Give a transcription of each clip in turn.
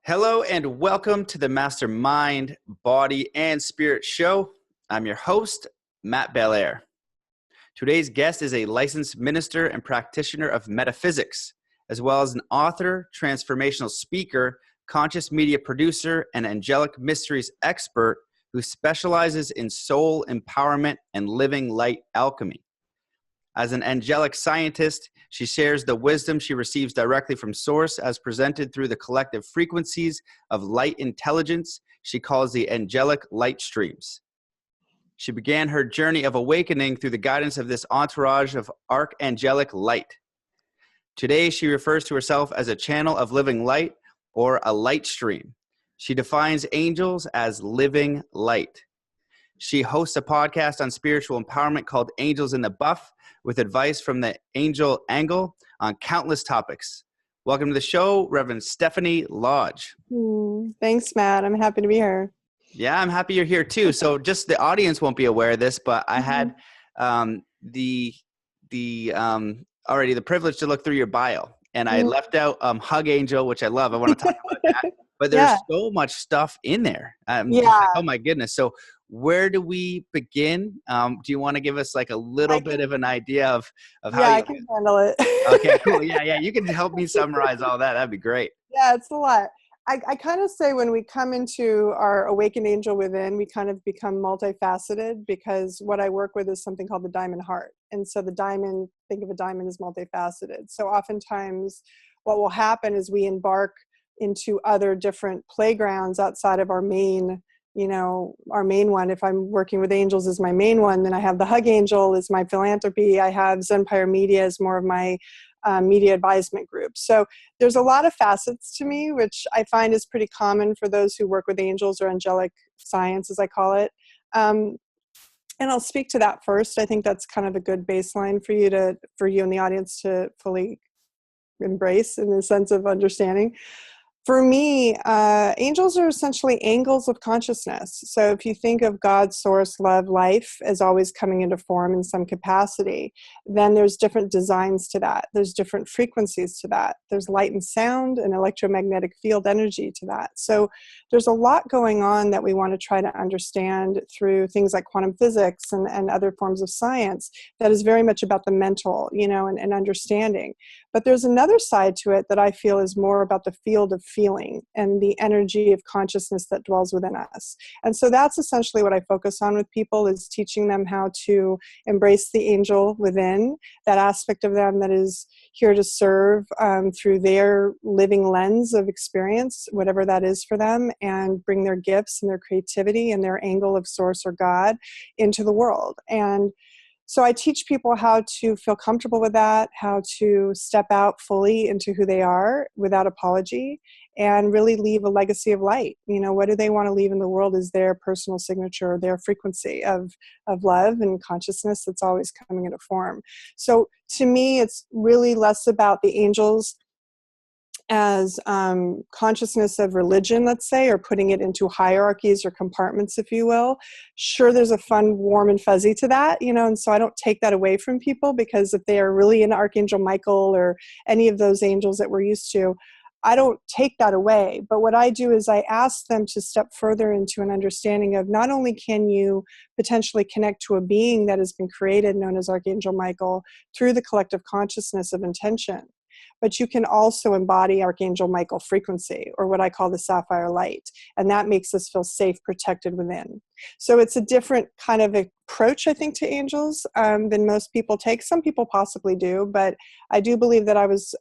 Hello and welcome to the Mastermind, Body, and Spirit Show. I'm your host, Matt Belair. Today's guest is a licensed minister and practitioner of metaphysics, as well as an author, transformational speaker, conscious media producer, and angelic mysteries expert who specializes in soul empowerment and living light alchemy. As an angelic scientist, she shares the wisdom she receives directly from Source as presented through the collective frequencies of light intelligence she calls the Angelic Light Streams. She began her journey of awakening through the guidance of this entourage of Archangelic Light. Today, she refers to herself as a channel of living light or a light stream. She defines angels as living light. She hosts a podcast on spiritual empowerment called Angels in the Buff, with advice from the angel angle on countless topics. Welcome to the show, Reverend Stephanie Lodge. Thanks, Matt. I'm happy to be here. Yeah, I'm happy you're here too. So just the audience won't be aware of this, but I had the privilege to look through your bio, and I left out Hug Angel, which I love. I want to talk about that. But there's so much stuff in there. Oh my goodness. So where do we begin? Do you want to give us like a little bit of an idea of how I can handle it. Okay, cool. Yeah. You can help me summarize all that. That'd be great. Yeah, it's a lot. I kind of say when we come into our awakened angel within, we kind of become multifaceted, because what I work with is something called the diamond heart. And so the diamond, think of a diamond as multifaceted. So oftentimes what will happen is we embark into other different playgrounds outside of our main one. If I'm working with angels as my main one, then I have the Hug Angel as my philanthropy. I have Zenpire Media as more of my media advisement group. So there's a lot of facets to me, which I find is pretty common for those who work with angels, or angelic science, as I call it. And I'll speak to that first. I think that's kind of a good baseline for you and the audience to fully embrace, in the sense of understanding. For me, angels are essentially angles of consciousness. So if you think of God, source, love, life as always coming into form in some capacity, then there's different designs to that. There's different frequencies to that. There's light and sound and electromagnetic field energy to that. So there's a lot going on that we want to try to understand through things like quantum physics and other forms of science that is very much about the mental, and understanding. But there's another side to it that I feel is more about the field of feeling and the energy of consciousness that dwells within us. And so that's essentially what I focus on with people, is teaching them how to embrace the angel within, that aspect of them that is here to serve through their living lens of experience, whatever that is for them, and bring their gifts and their creativity and their angle of source or God into the world. And so I teach people how to feel comfortable with that, how to step out fully into who they are without apology, and really leave a legacy of light. What do they want to leave in the world is their personal signature, their frequency of love and consciousness that's always coming into form. So to me, it's really less about the angels as consciousness of religion, let's say, or putting it into hierarchies or compartments, if you will. Sure, there's a fun, warm and fuzzy to that, and so I don't take that away from people, because if they are really into Archangel Michael or any of those angels that we're used to, I don't take that away. But what I do is I ask them to step further into an understanding of, not only can you potentially connect to a being that has been created, known as Archangel Michael, through the collective consciousness of intention, but you can also embody Archangel Michael frequency, or what I call the sapphire light. And that makes us feel safe, protected within. So it's a different kind of approach, I think, to angels than most people take. Some people possibly do, but I do believe that I was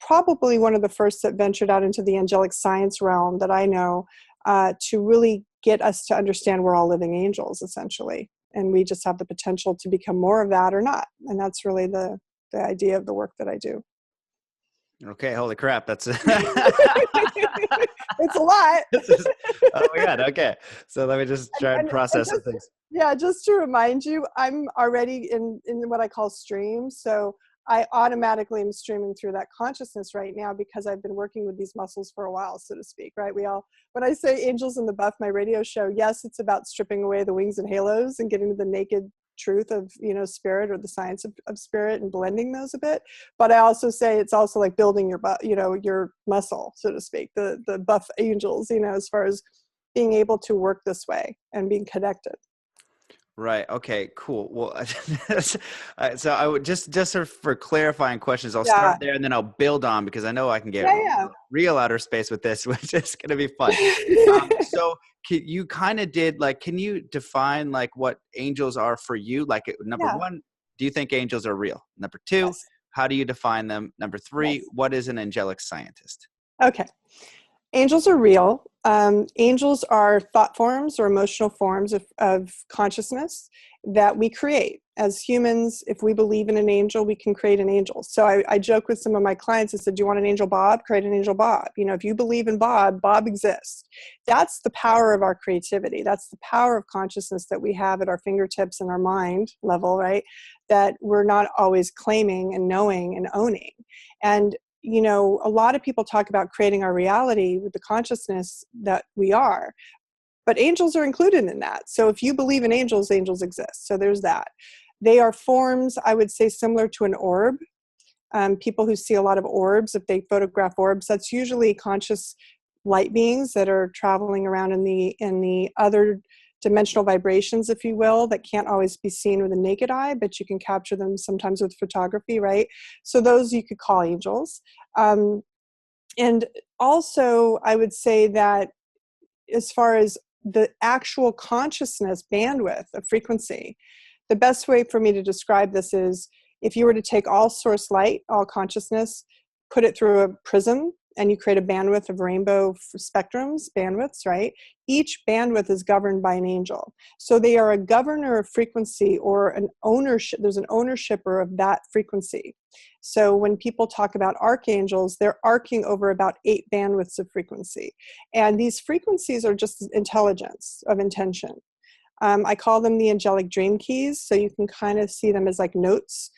probably one of the first that ventured out into the angelic science realm that I know, to really get us to understand we're all living angels, essentially. And we just have the potential to become more of that or not. And that's really the idea of the work that I do. Okay, holy crap, that's it's a lot. Oh my God, okay. So let me just try and process some things. Yeah, just to remind you, I'm already in what I call streams. So I automatically am streaming through that consciousness right now, because I've been working with these muscles for a while, so to speak, right? When I say Angels in the Buff, my radio show, yes, it's about stripping away the wings and halos and getting to the naked truth of, spirit, or the science of spirit, and blending those a bit. But I also say it's also like building your muscle, so to speak, the buff angels, as far as being able to work this way and being connected. Right. Okay, cool. Well, so I would just sort of for clarifying questions, I'll start there and then I'll build on, because I know I can get real outer space with this, which is going to be fun. So you kind of did, like, can you define like what angels are for you? Like, number one, do you think angels are real? Number two, how do you define them? Number three, what is an angelic scientist? Okay. Angels are real. Angels are thought forms or emotional forms of consciousness that we create. As humans, if we believe in an angel, we can create an angel. So I joke with some of my clients. I said, do you want an angel Bob? Create an angel Bob. If you believe in Bob, Bob exists. That's the power of our creativity. That's the power of consciousness that we have at our fingertips and our mind level, right? That we're not always claiming and knowing and owning. And a lot of people talk about creating our reality with the consciousness that we are, but angels are included in that. So if you believe in angels, angels exist. So there's that. They are forms, I would say, similar to an orb. People who see a lot of orbs, if they photograph orbs, that's usually conscious light beings that are traveling around in the other dimensional vibrations, if you will, that can't always be seen with the naked eye, but you can capture them sometimes with photography, right? So those you could call angels. And also, I would say that as far as the actual consciousness bandwidth of frequency, the best way for me to describe this is if you were to take all source light, all consciousness, put it through a prism, and you create a bandwidth of rainbow spectrums, bandwidths, right? Each bandwidth is governed by an angel. So they are a governor of frequency, or an ownership. There's an ownershiper of that frequency. So when people talk about archangels, they're arcing over about 8 bandwidths of frequency. And these frequencies are just intelligence of intention. I call them the angelic dream keys. So you can kind of see them as like notes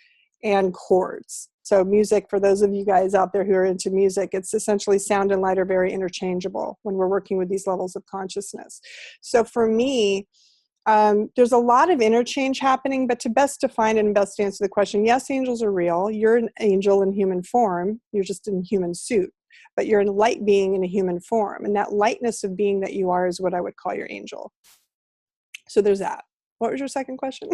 and chords. So music, for those of you guys out there who are into music, it's essentially sound and light are very interchangeable when we're working with these levels of consciousness. So for me, there's a lot of interchange happening, but to best define and best answer the question, yes, angels are real. You're an angel in human form. You're just in human suit, but you're a light being in a human form. And that lightness of being that you are is what I would call your angel. So there's that. What was your second question?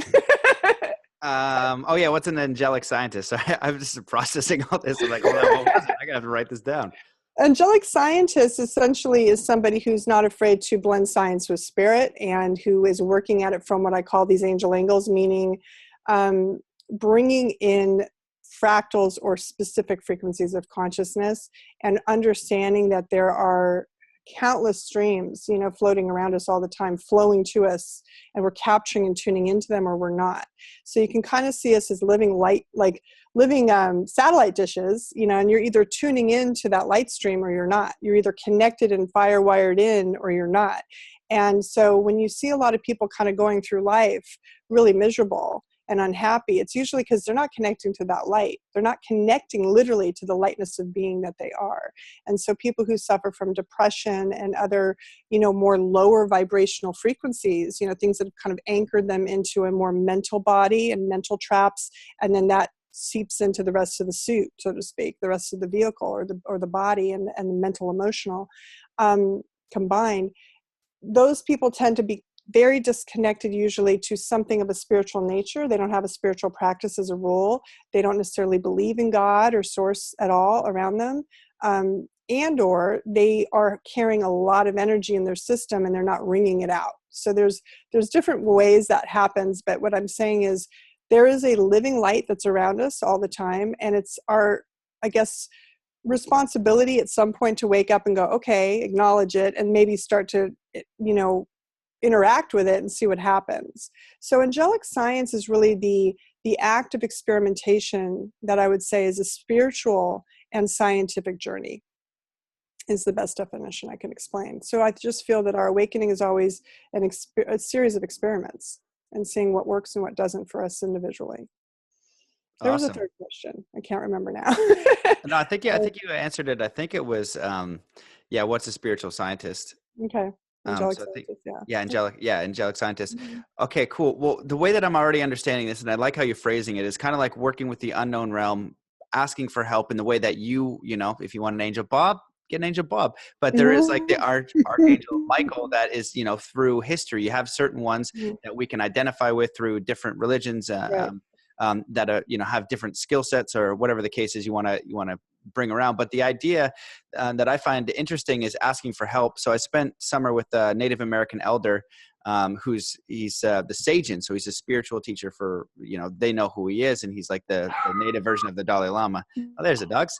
What's an angelic scientist? I'm just processing all this. I'm like, hold on, what was it? I gotta have to write this down. Angelic scientist essentially is somebody who's not afraid to blend science with spirit, and who is working at it from what I call these angel angles, meaning bringing in fractals or specific frequencies of consciousness, and understanding that there are countless streams, floating around us all the time, flowing to us, and we're capturing and tuning into them, or we're not. So you can kind of see us as living light, like living satellite dishes, and you're either tuning into that light stream or you're not. You're either connected and firewired in or you're not. And so when you see a lot of people kind of going through life really miserable and unhappy, it's usually because they're not connecting to that light. They're not connecting literally to the lightness of being that they are. And so people who suffer from depression and other, more lower vibrational frequencies, things that have kind of anchored them into a more mental body and mental traps, and then that seeps into the rest of the suit, so to speak, the rest of the vehicle, or the body and the mental emotional combined. Those people tend to be very disconnected usually to something of a spiritual nature. They don't have a spiritual practice as a rule. They don't necessarily believe in God or source at all around them. And or they are carrying a lot of energy in their system and they're not wringing it out. So there's different ways that happens. But what I'm saying is there is a living light that's around us all the time. And it's our, I guess, responsibility at some point to wake up and go, okay, acknowledge it, and maybe start to, interact with it and see what happens. So angelic science is really the act of experimentation that I would say is a spiritual and scientific journey, is the best definition I can explain. So I just feel that our awakening is always a series of experiments and seeing what works and what doesn't for us individually. There was a third question. I can't remember now. No, I think you answered it. I think it was, what's a spiritual scientist? Okay. Angelic So I think, Scientist, yeah. Angelic Scientist. Mhm. Okay, cool. Well, the way that I'm already understanding this, and I like how you're phrasing it, is kind of like working with the unknown realm, asking for help in the way that if you want an angel Bob, get an angel Bob. But there is like the Archangel Michael that is, through history. You have certain ones that we can identify with through different religions Right. that are, have different skill sets or whatever the case is you want to bring around. But the idea that I find interesting is asking for help. So I spent summer with a Native American elder he's the Sajan. So he's a spiritual teacher for, they know who he is. And he's like the native version of the Dalai Lama. Oh, there's the dogs.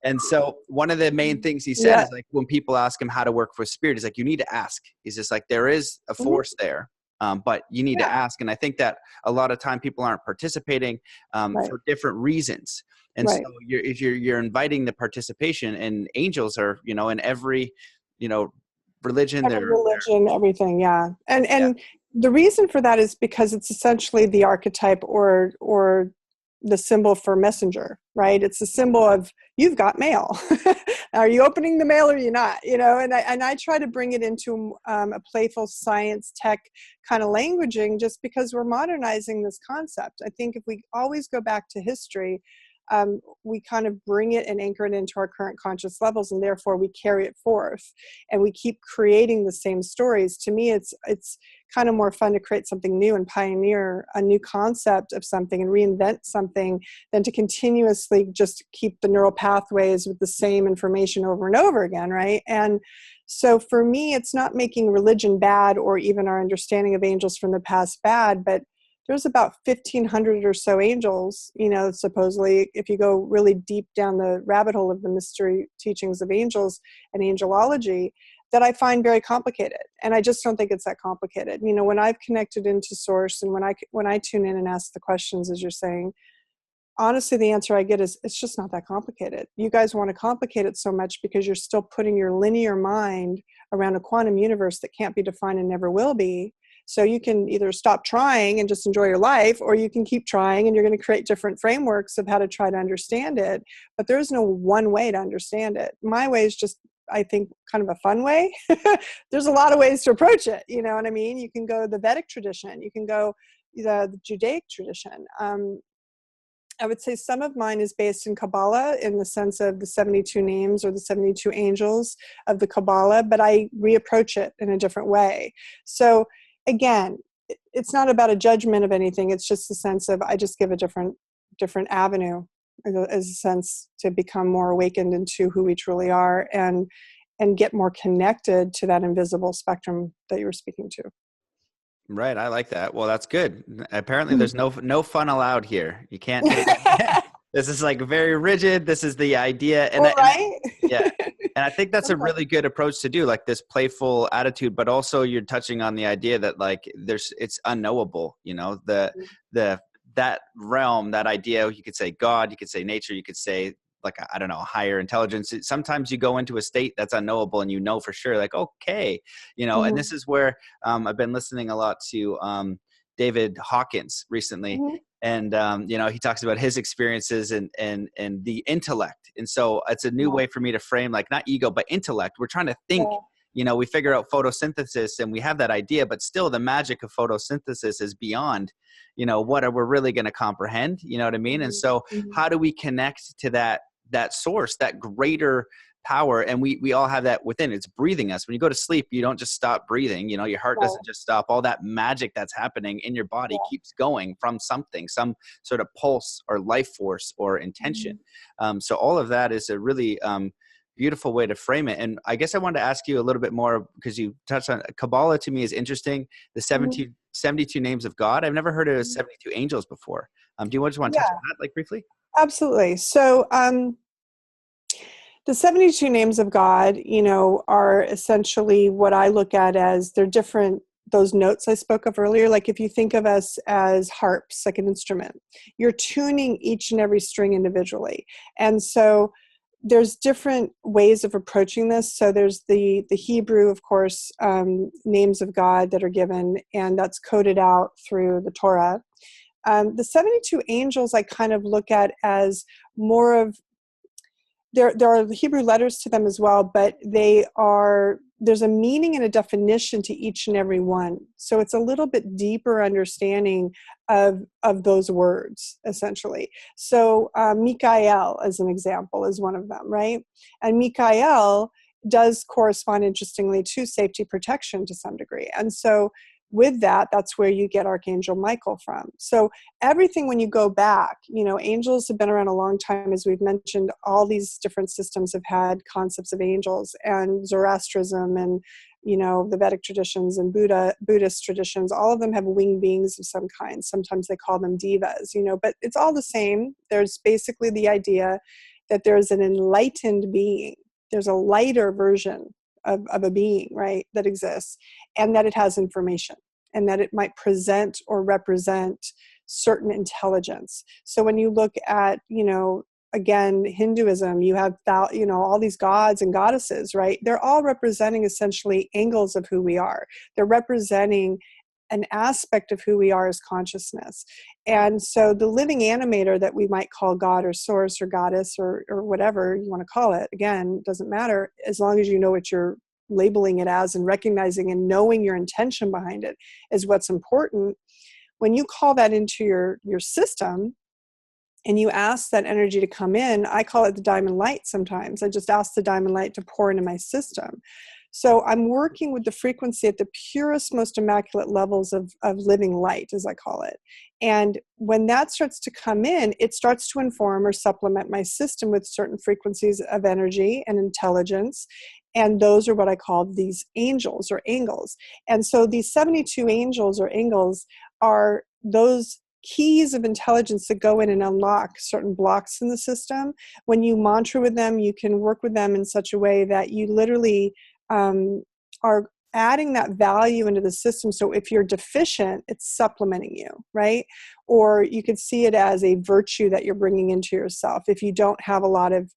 And so one of the main things he said is like, when people ask him how to work with spirit, he's like, you need to ask. He's just like, there is a force there. But you need to ask. And I think that a lot of time people aren't participating for different reasons. And so you're inviting the participation, and angels are, in every, religion. Every religion, everything. Yeah. And the reason for that is because it's essentially the archetype or the symbol for messenger, right? It's a symbol of, you've got mail. Are you opening the mail or are you not? And I try to bring it into a playful science tech kind of languaging, just because we're modernizing this concept. I think if we always go back to history, we kind of bring it and anchor it into our current conscious levels, and therefore we carry it forth, and we keep creating the same stories. To me, it's kind of more fun to create something new and pioneer a new concept of something and reinvent something than to continuously just keep the neural pathways with the same information over and over again, right? And so for me, it's not making religion bad or even our understanding of angels from the past bad, but there's about 1,500 or so angels, supposedly, if you go really deep down the rabbit hole of the mystery teachings of angels and angelology, that I find very complicated. And I just don't think it's that complicated. When I've connected into source, and when I tune in and ask the questions, as you're saying, honestly, the answer I get is, it's just not that complicated. You guys want to complicate it so much because you're still putting your linear mind around a quantum universe that can't be defined and never will be. So you can either stop trying and just enjoy your life, or you can keep trying, and you're going to create different frameworks of how to try to understand it. But there is no one way to understand it. My way is just, I think, kind of a fun way. There's a lot of ways to approach it. You know what I mean? You can go the Vedic tradition. You can go the Judaic tradition. I would say some of mine is based in Kabbalah, in the sense of the 72 names or the 72 angels of the Kabbalah, but I reapproach it in a different way. So again, it's not about a judgment of anything. It's just a sense of, I just give a different avenue as a sense to become more awakened into who we truly are and get more connected to that invisible spectrum that you were speaking to. Right. I like that. Well, that's good. Apparently there's no fun allowed here. You can't take this is like very rigid. This is the idea. And, and I think that's a really good approach to do, like this playful attitude, but also you're touching on the idea that like it's unknowable, that realm, that idea, you could say God, you could say nature, you could say like, I don't know, higher intelligence. Sometimes you go into a state that's unknowable and for sure, like, okay, and this is where I've been listening a lot to David Hawkins recently. And, he talks about his experiences and the intellect. And so it's a new way for me to frame, like, not ego, but intellect. We're trying to think, we figure out photosynthesis and we have that idea, but still the magic of photosynthesis is beyond, what we're really going to comprehend. You know what I mean? And so how do we connect to that source, that greater power? And we all have that within. It's breathing us. When you go to sleep, you don't just stop breathing. Your heart doesn't just stop. All that magic that's happening in your body keeps going from something, some sort of pulse or life force or intention. So all of that is a really beautiful way to frame it. And I guess I wanted to ask you a little bit more, because you touched on Kabbalah. To me is interesting. The 72 names of God. I've never heard of 72 angels before. Do you just want to touch on that, like, briefly? Absolutely. So the 72 names of God, are essentially what I look at as they're different, those notes I spoke of earlier. Like if you think of us as harps, like an instrument, you're tuning each and every string individually. And so there's different ways of approaching this. So there's the Hebrew, of course, names of God that are given, and that's coded out through the Torah. The 72 angels I kind of look at as more of, there are Hebrew letters to them as well, but they are there's a meaning and a definition to each and every one. So it's a little bit deeper understanding of those words, essentially. So Mikael, as an example, is one of them, right? And Mikael does correspond, interestingly, to safety protection to some degree. And so with that, that's where you get Archangel Michael from. So everything, when you go back, angels have been around a long time. As we've mentioned, all these different systems have had concepts of angels, and Zoroastrianism and, the Vedic traditions and Buddhist traditions, all of them have winged beings of some kind. Sometimes they call them devas, but it's all the same. There's basically the idea that there's an enlightened being. There's a lighter version of a being, right, that exists, and that it has information, and that it might present or represent certain intelligence. So when you look at, again, Hinduism, you have, all these gods and goddesses, right? They're all representing essentially angles of who we are. They're representing an aspect of who we are as consciousness. And so the living animator that we might call God or source or goddess or whatever you want to call it, again, doesn't matter, as long as you know what you're labeling it as and recognizing and knowing your intention behind it is what's important. When you call that into your system and you ask that energy to come in, I call it the diamond light sometimes. I just ask the diamond light to pour into my system. So I'm working with the frequency at the purest, most immaculate levels of living light, as I call it. And when that starts to come in, it starts to inform or supplement my system with certain frequencies of energy and intelligence. And those are what I call these angels or angels. And so these 72 angels or angels are those keys of intelligence that go in and unlock certain blocks in the system. When you mantra with them, you can work with them in such a way that you literally are adding that value into the system. So if you're deficient, it's supplementing you, right? Or you could see it as a virtue that you're bringing into yourself. If you don't have a lot of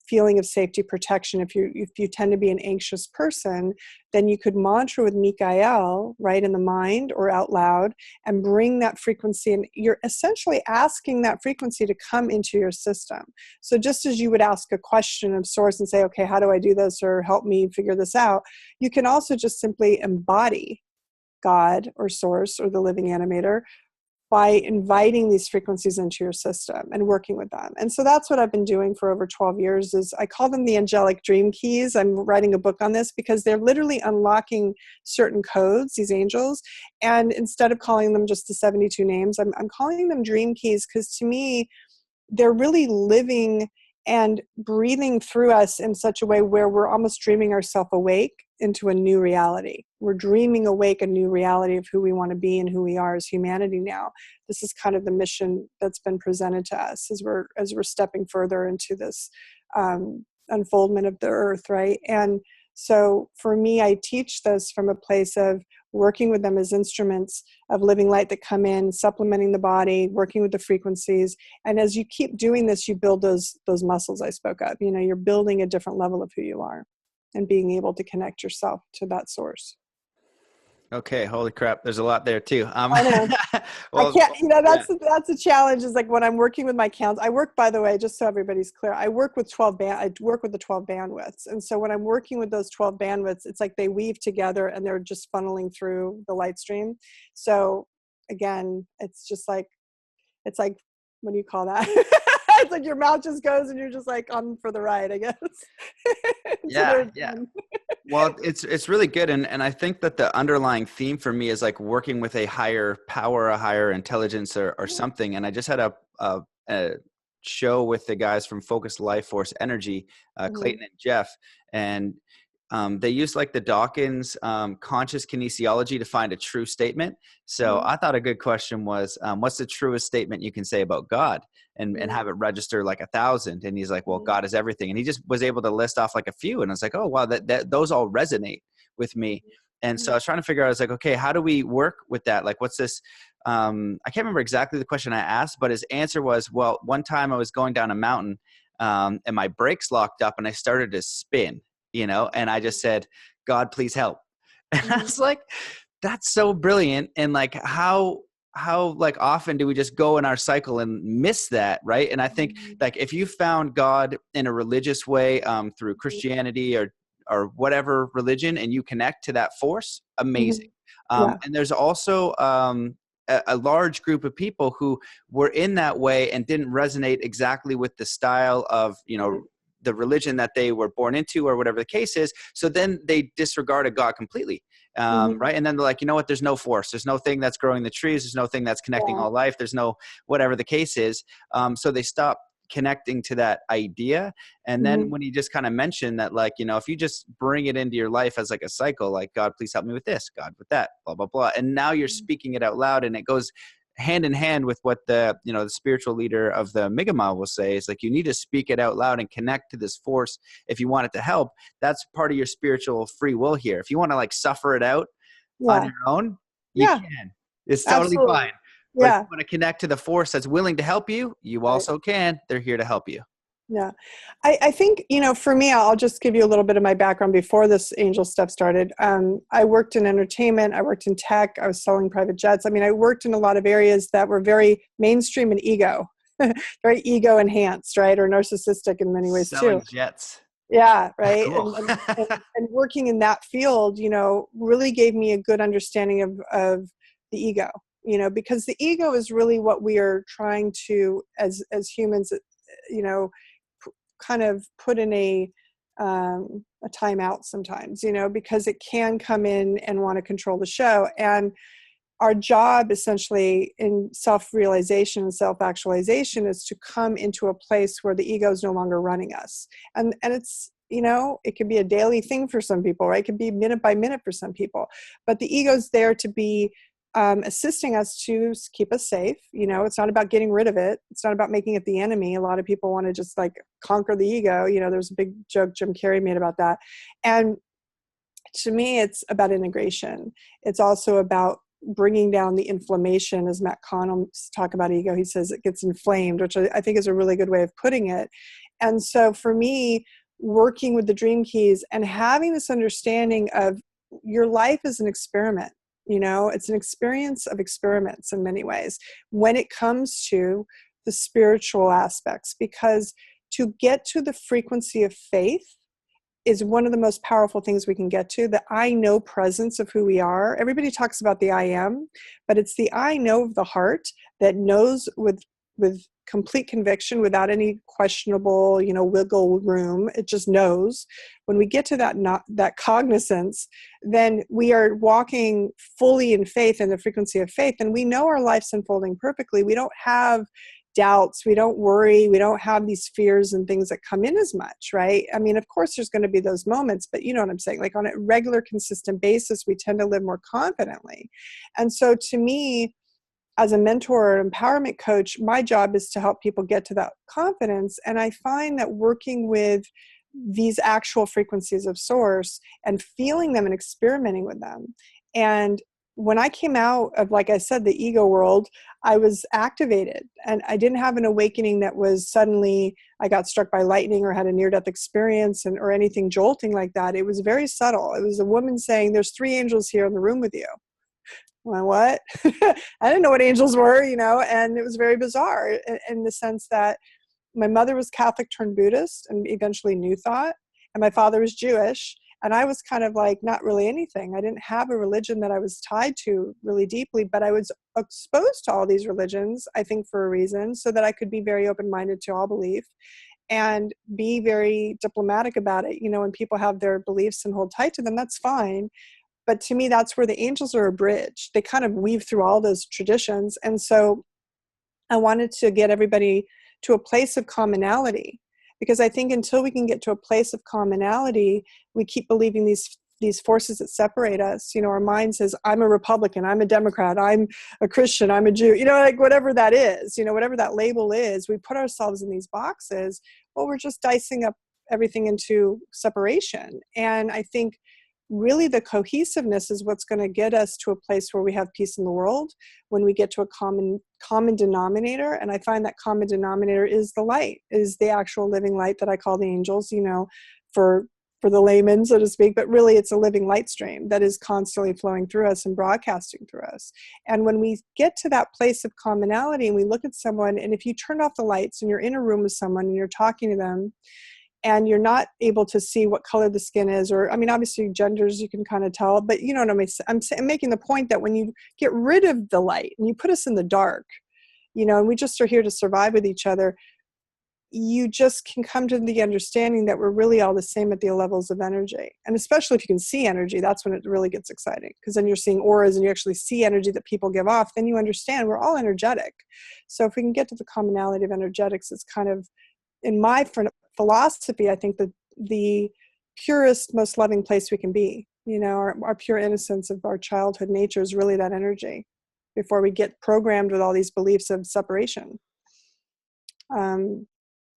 feeling of safety protection, if you tend to be an anxious person, then you could mantra with Mikael, right, in the mind or out loud, and bring that frequency, and you're essentially asking that frequency to come into your system. So just as you would ask a question of source and say, okay, how do I do this, or help me figure this out, you can also just simply embody God or source or the living animator by inviting these frequencies into your system and working with them. And so that's what I've been doing for over 12 years. Is I call them the angelic dream keys. I'm writing a book on this because they're literally unlocking certain codes, these angels. And instead of calling them just the 72 names, I'm calling them dream keys, because to me, they're really living and breathing through us in such a way where we're almost dreaming ourselves awake into a new reality. We're dreaming awake a new reality of who we want to be and who we are as humanity now. This is kind of the mission that's been presented to us as we're stepping further into this unfoldment of the earth, right? And so for me, I teach this from a place of working with them as instruments of living light that come in, supplementing the body, working with the frequencies. And as you keep doing this, you build those muscles I spoke of. You're building a different level of who you are and being able to connect yourself to that source. Okay, holy crap. There's a lot there too. I know. Well, I can't, that's a challenge, is like when I'm working with my counts. I work, by the way, just so everybody's clear, I work with I work with the 12 bandwidths. And so when I'm working with those 12 bandwidths, it's like they weave together and they're just funneling through the light stream. So again, it's like, what do you call that? It's like your mouth just goes and you're just like on for the ride, I guess. Yeah. Well, it's really good. And I think that the underlying theme for me is like working with a higher power, a higher intelligence or something. And I just had a show with the guys from Focus Life Force Energy, Clayton and Jeff. And they used like the Dawkins conscious kinesiology to find a true statement. So I thought a good question was, what's the truest statement you can say about God? And have it register like 1,000. And he's like, well, God is everything. And he just was able to list off like a few. And I was like, oh, wow, that those all resonate with me. And so I was trying to figure out, I was like, okay, how do we work with that? Like, what's this? I can't remember exactly the question I asked, but his answer was, well, one time I was going down a mountain and my brakes locked up and I started to spin, and I just said, God, please help. And I was like, that's so brilliant. And like, how like often do we just go in our cycle and miss that, right? And I think like if you found God in a religious way through Christianity or or whatever religion and you connect to that force, amazing. Yeah. And there's also a large group of people who were in that way and didn't resonate exactly with the style of, the religion that they were born into or whatever the case is. So then they disregarded God completely. Right. And then they're like, you know what, there's no force. There's no thing that's growing the trees. There's no thing that's connecting all life. There's no, whatever the case is. So they stop connecting to that idea. And then when you just kind of mentioned that, like, if you just bring it into your life as like a cycle, like, God, please help me with this, God with that, blah, blah, blah. And now you're speaking it out loud, and it goes hand in hand with what the spiritual leader of the Mi'kmaq will say. Is like, you need to speak it out loud and connect to this force if you want it to help. That's part of your spiritual free will here. If you want to like suffer it out on your own, you can. It's totally fine. But if you want to connect to the force that's willing to help you, you also can. They're here to help you. Yeah. I think, for me, I'll just give you a little bit of my background before this angel stuff started. I worked in entertainment. I worked in tech. I was selling private jets. I mean, I worked in a lot of areas that were very mainstream and ego, very ego enhanced, right? Or narcissistic in many ways selling too. Jets. Yeah. Right. Cool. and working in that field, really gave me a good understanding of the ego, because the ego is really what we are trying to, as humans, kind of put in a timeout sometimes, because it can come in and want to control the show. And our job essentially in self-realization and self-actualization is to come into a place where the ego is no longer running us. And it's, it can be a daily thing for some people, right? It can be minute by minute for some people, but the ego's there to be assisting us to keep us safe. It's not about getting rid of it. It's not about making it the enemy. A lot of people want to just like conquer the ego. There's a big joke Jim Carrey made about that. And to me, it's about integration. It's also about bringing down the inflammation. As Matt Connell talk about ego, he says it gets inflamed, which I think is a really good way of putting it. And so for me, working with the Dream Keys and having this understanding of your life is an experiment. It's an experience of experiments in many ways when it comes to the spiritual aspects, because to get to the frequency of faith is one of the most powerful things we can get to, the I know presence of who we are. Everybody talks about the I am, but it's the I know of the heart that knows with complete conviction, without any questionable, wiggle room. It just knows. When we get to that cognizance, then we are walking fully in faith, in the frequency of faith, and we know our life's unfolding perfectly. We don't have doubts. We don't worry. We don't have these fears and things that come in as much, right? I mean, of course, there's going to be those moments, but you know what I'm saying? Like on a regular, consistent basis, we tend to live more confidently. And so to me, as a mentor or empowerment coach, my job is to help people get to that confidence. And I find that working with these actual frequencies of source and feeling them and experimenting with them. And when I came out of, like I said, the ego world, I was activated, and I didn't have an awakening that was suddenly I got struck by lightning or had a near-death experience or anything jolting like that. It was very subtle. It was a woman saying, "There's 3 angels here in the room with you." Well, what? I didn't know what angels were, and it was very bizarre in the sense that my mother was Catholic turned Buddhist and eventually New Thought, and my father was Jewish, and I was kind of like not really anything. I didn't have a religion that I was tied to really deeply, but I was exposed to all these religions, I think for a reason, so that I could be very open-minded to all belief and be very diplomatic about it. When people have their beliefs and hold tight to them, that's fine. But to me, that's where the angels are a bridge. They kind of weave through all those traditions. And so I wanted to get everybody to a place of commonality, because I think until we can get to a place of commonality, we keep believing these forces that separate us. Our mind says, I'm a Republican, I'm a Democrat, I'm a Christian, I'm a Jew, like whatever that is, whatever that label is, we put ourselves in these boxes. Well, we're just dicing up everything into separation. And I think really the cohesiveness is what's going to get us to a place where we have peace in the world, when we get to a common denominator. And I find that common denominator is the light, is the actual living light that I call the angels, for the layman, so to speak, but really it's a living light stream that is constantly flowing through us and broadcasting through us. And when we get to that place of commonality and we look at someone, and if you turn off the lights and you're in a room with someone and you're talking to them, and you're not able to see what color the skin is, or, I mean, obviously genders you can kind of tell, but you know what I mean? I'm making the point that when you get rid of the light and you put us in the dark, you know, and we just are here to survive with each other, you just can come to the understanding that we're really all the same at the levels of energy. And especially if you can see energy, that's when it really gets exciting, because then you're seeing auras and you actually see energy that people give off. Then you understand we're all energetic. So if we can get to the commonality of energetics, it's kind of, in my philosophy, I think the purest, most loving place we can be. You know, our pure innocence of our childhood nature is really that energy before we get programmed with all these beliefs of separation.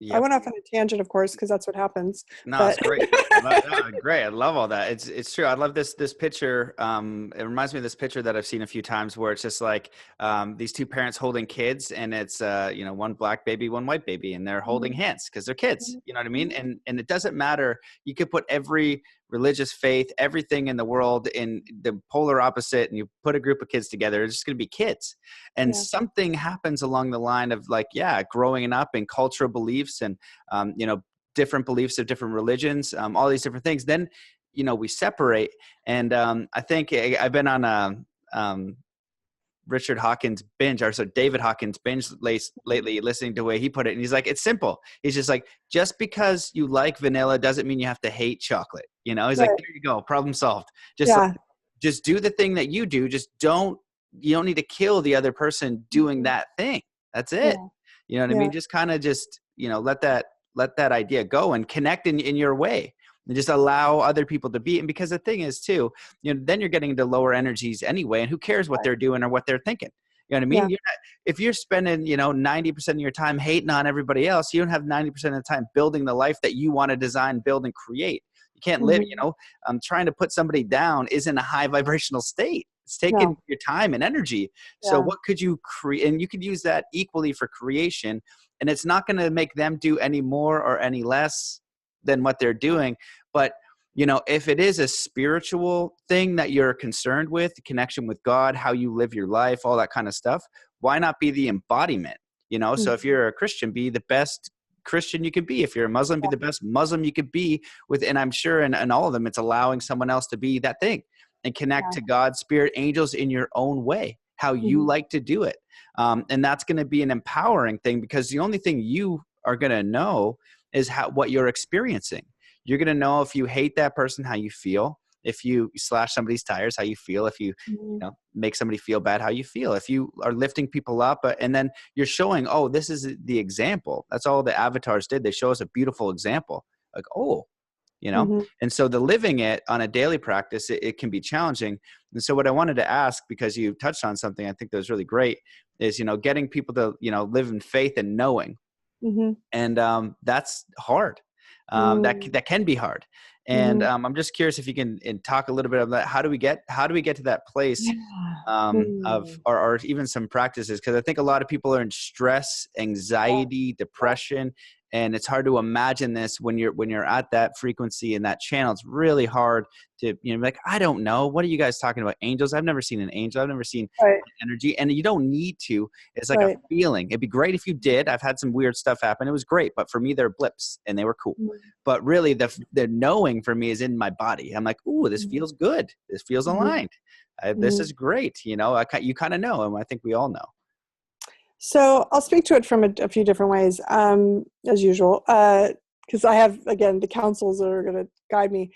I Yep. went off on a tangent, of course, because that's what happens. No, But it's great. Great. I love all that. It's true. I love this picture. It reminds me of this picture that I've seen a few times where it's just like these two parents holding kids, and it's you know, one black baby, one white baby, and they're holding hands because they're kids. You know what I mean? And it doesn't matter. You could put every religious faith, everything in the world in the polar opposite, and you put a group of kids together, it's just going to be kids. And something happens along the line of like, growing up in cultural beliefs and you know, different beliefs of different religions, all these different things. Then, you know, we separate. And I think I've been on a Richard Hawkins binge, or so David Hawkins binge lately, listening to the way he put it. And he's like, it's simple. He's just like, just because you like vanilla doesn't mean you have to hate chocolate. You know, he's like, there you go, problem solved. Just do the thing that you do. You don't need to kill the other person doing that thing. That's it. You know what I mean? Just kind of you know, let that idea go and connect in your way, and just allow other people to be. And because the thing is too, you know, then you're getting into lower energies anyway, and who cares what they're doing or what they're thinking? You know what I mean? If you're spending, you know, 90% of your time hating on everybody else, you don't have 90% of the time building the life that you want to design, build, and create. You can't live, you know, trying to put somebody down isn't a high vibrational state. It's taking your time and energy. So what could you create? And you could use that equally for creation. And it's not going to make them do any more or any less than what they're doing. But, you know, if it is a spiritual thing that you're concerned with, the connection with God, how you live your life, all that kind of stuff, why not be the embodiment? You know, so if you're a Christian, be the best Christian you could be. If you're a Muslim, be the best Muslim you could be with. And I'm sure in all of them, it's allowing someone else to be that thing and connect to God, spirit, angels in your own way, how you like to do it. And that's going to be an empowering thing, because the only thing you are going to know is what you're experiencing. You're going to know if you hate that person, how you feel. If you slash somebody's tires, how you feel. If you, you know, make somebody feel bad, how you feel. If you are lifting people up, and then you're showing, oh, this is the example. That's all the avatars did. They show us a beautiful example. Like, oh, you know, and so the living it on a daily practice, it can be challenging. And so what I wanted to ask, because you touched on something I think that was really great, is, you know, getting people to, you know, live in faith and knowing. And that's hard. That can be hard. And I'm just curious if you can talk a little bit about that. How do we get to that place of, or even some practices? Because I think a lot of people are in stress, anxiety, depression, and it's hard to imagine this when you're at that frequency and that channel. It's really hard to, you know, like, I don't know, what are you guys talking about? Angels? I've never seen an angel. I've never seen energy. And you don't need to. It's like a feeling. It'd be great if you did. I've had some weird stuff happen. It was great, but for me, they're blips and they were cool. But really, the knowing for me is in my body. I'm like, ooh, this feels good. This feels aligned. This is great. You know, you kind of know, and I think we all know. So I'll speak to it from a few different ways, as usual, because I have, again, the counsels that are going to guide me.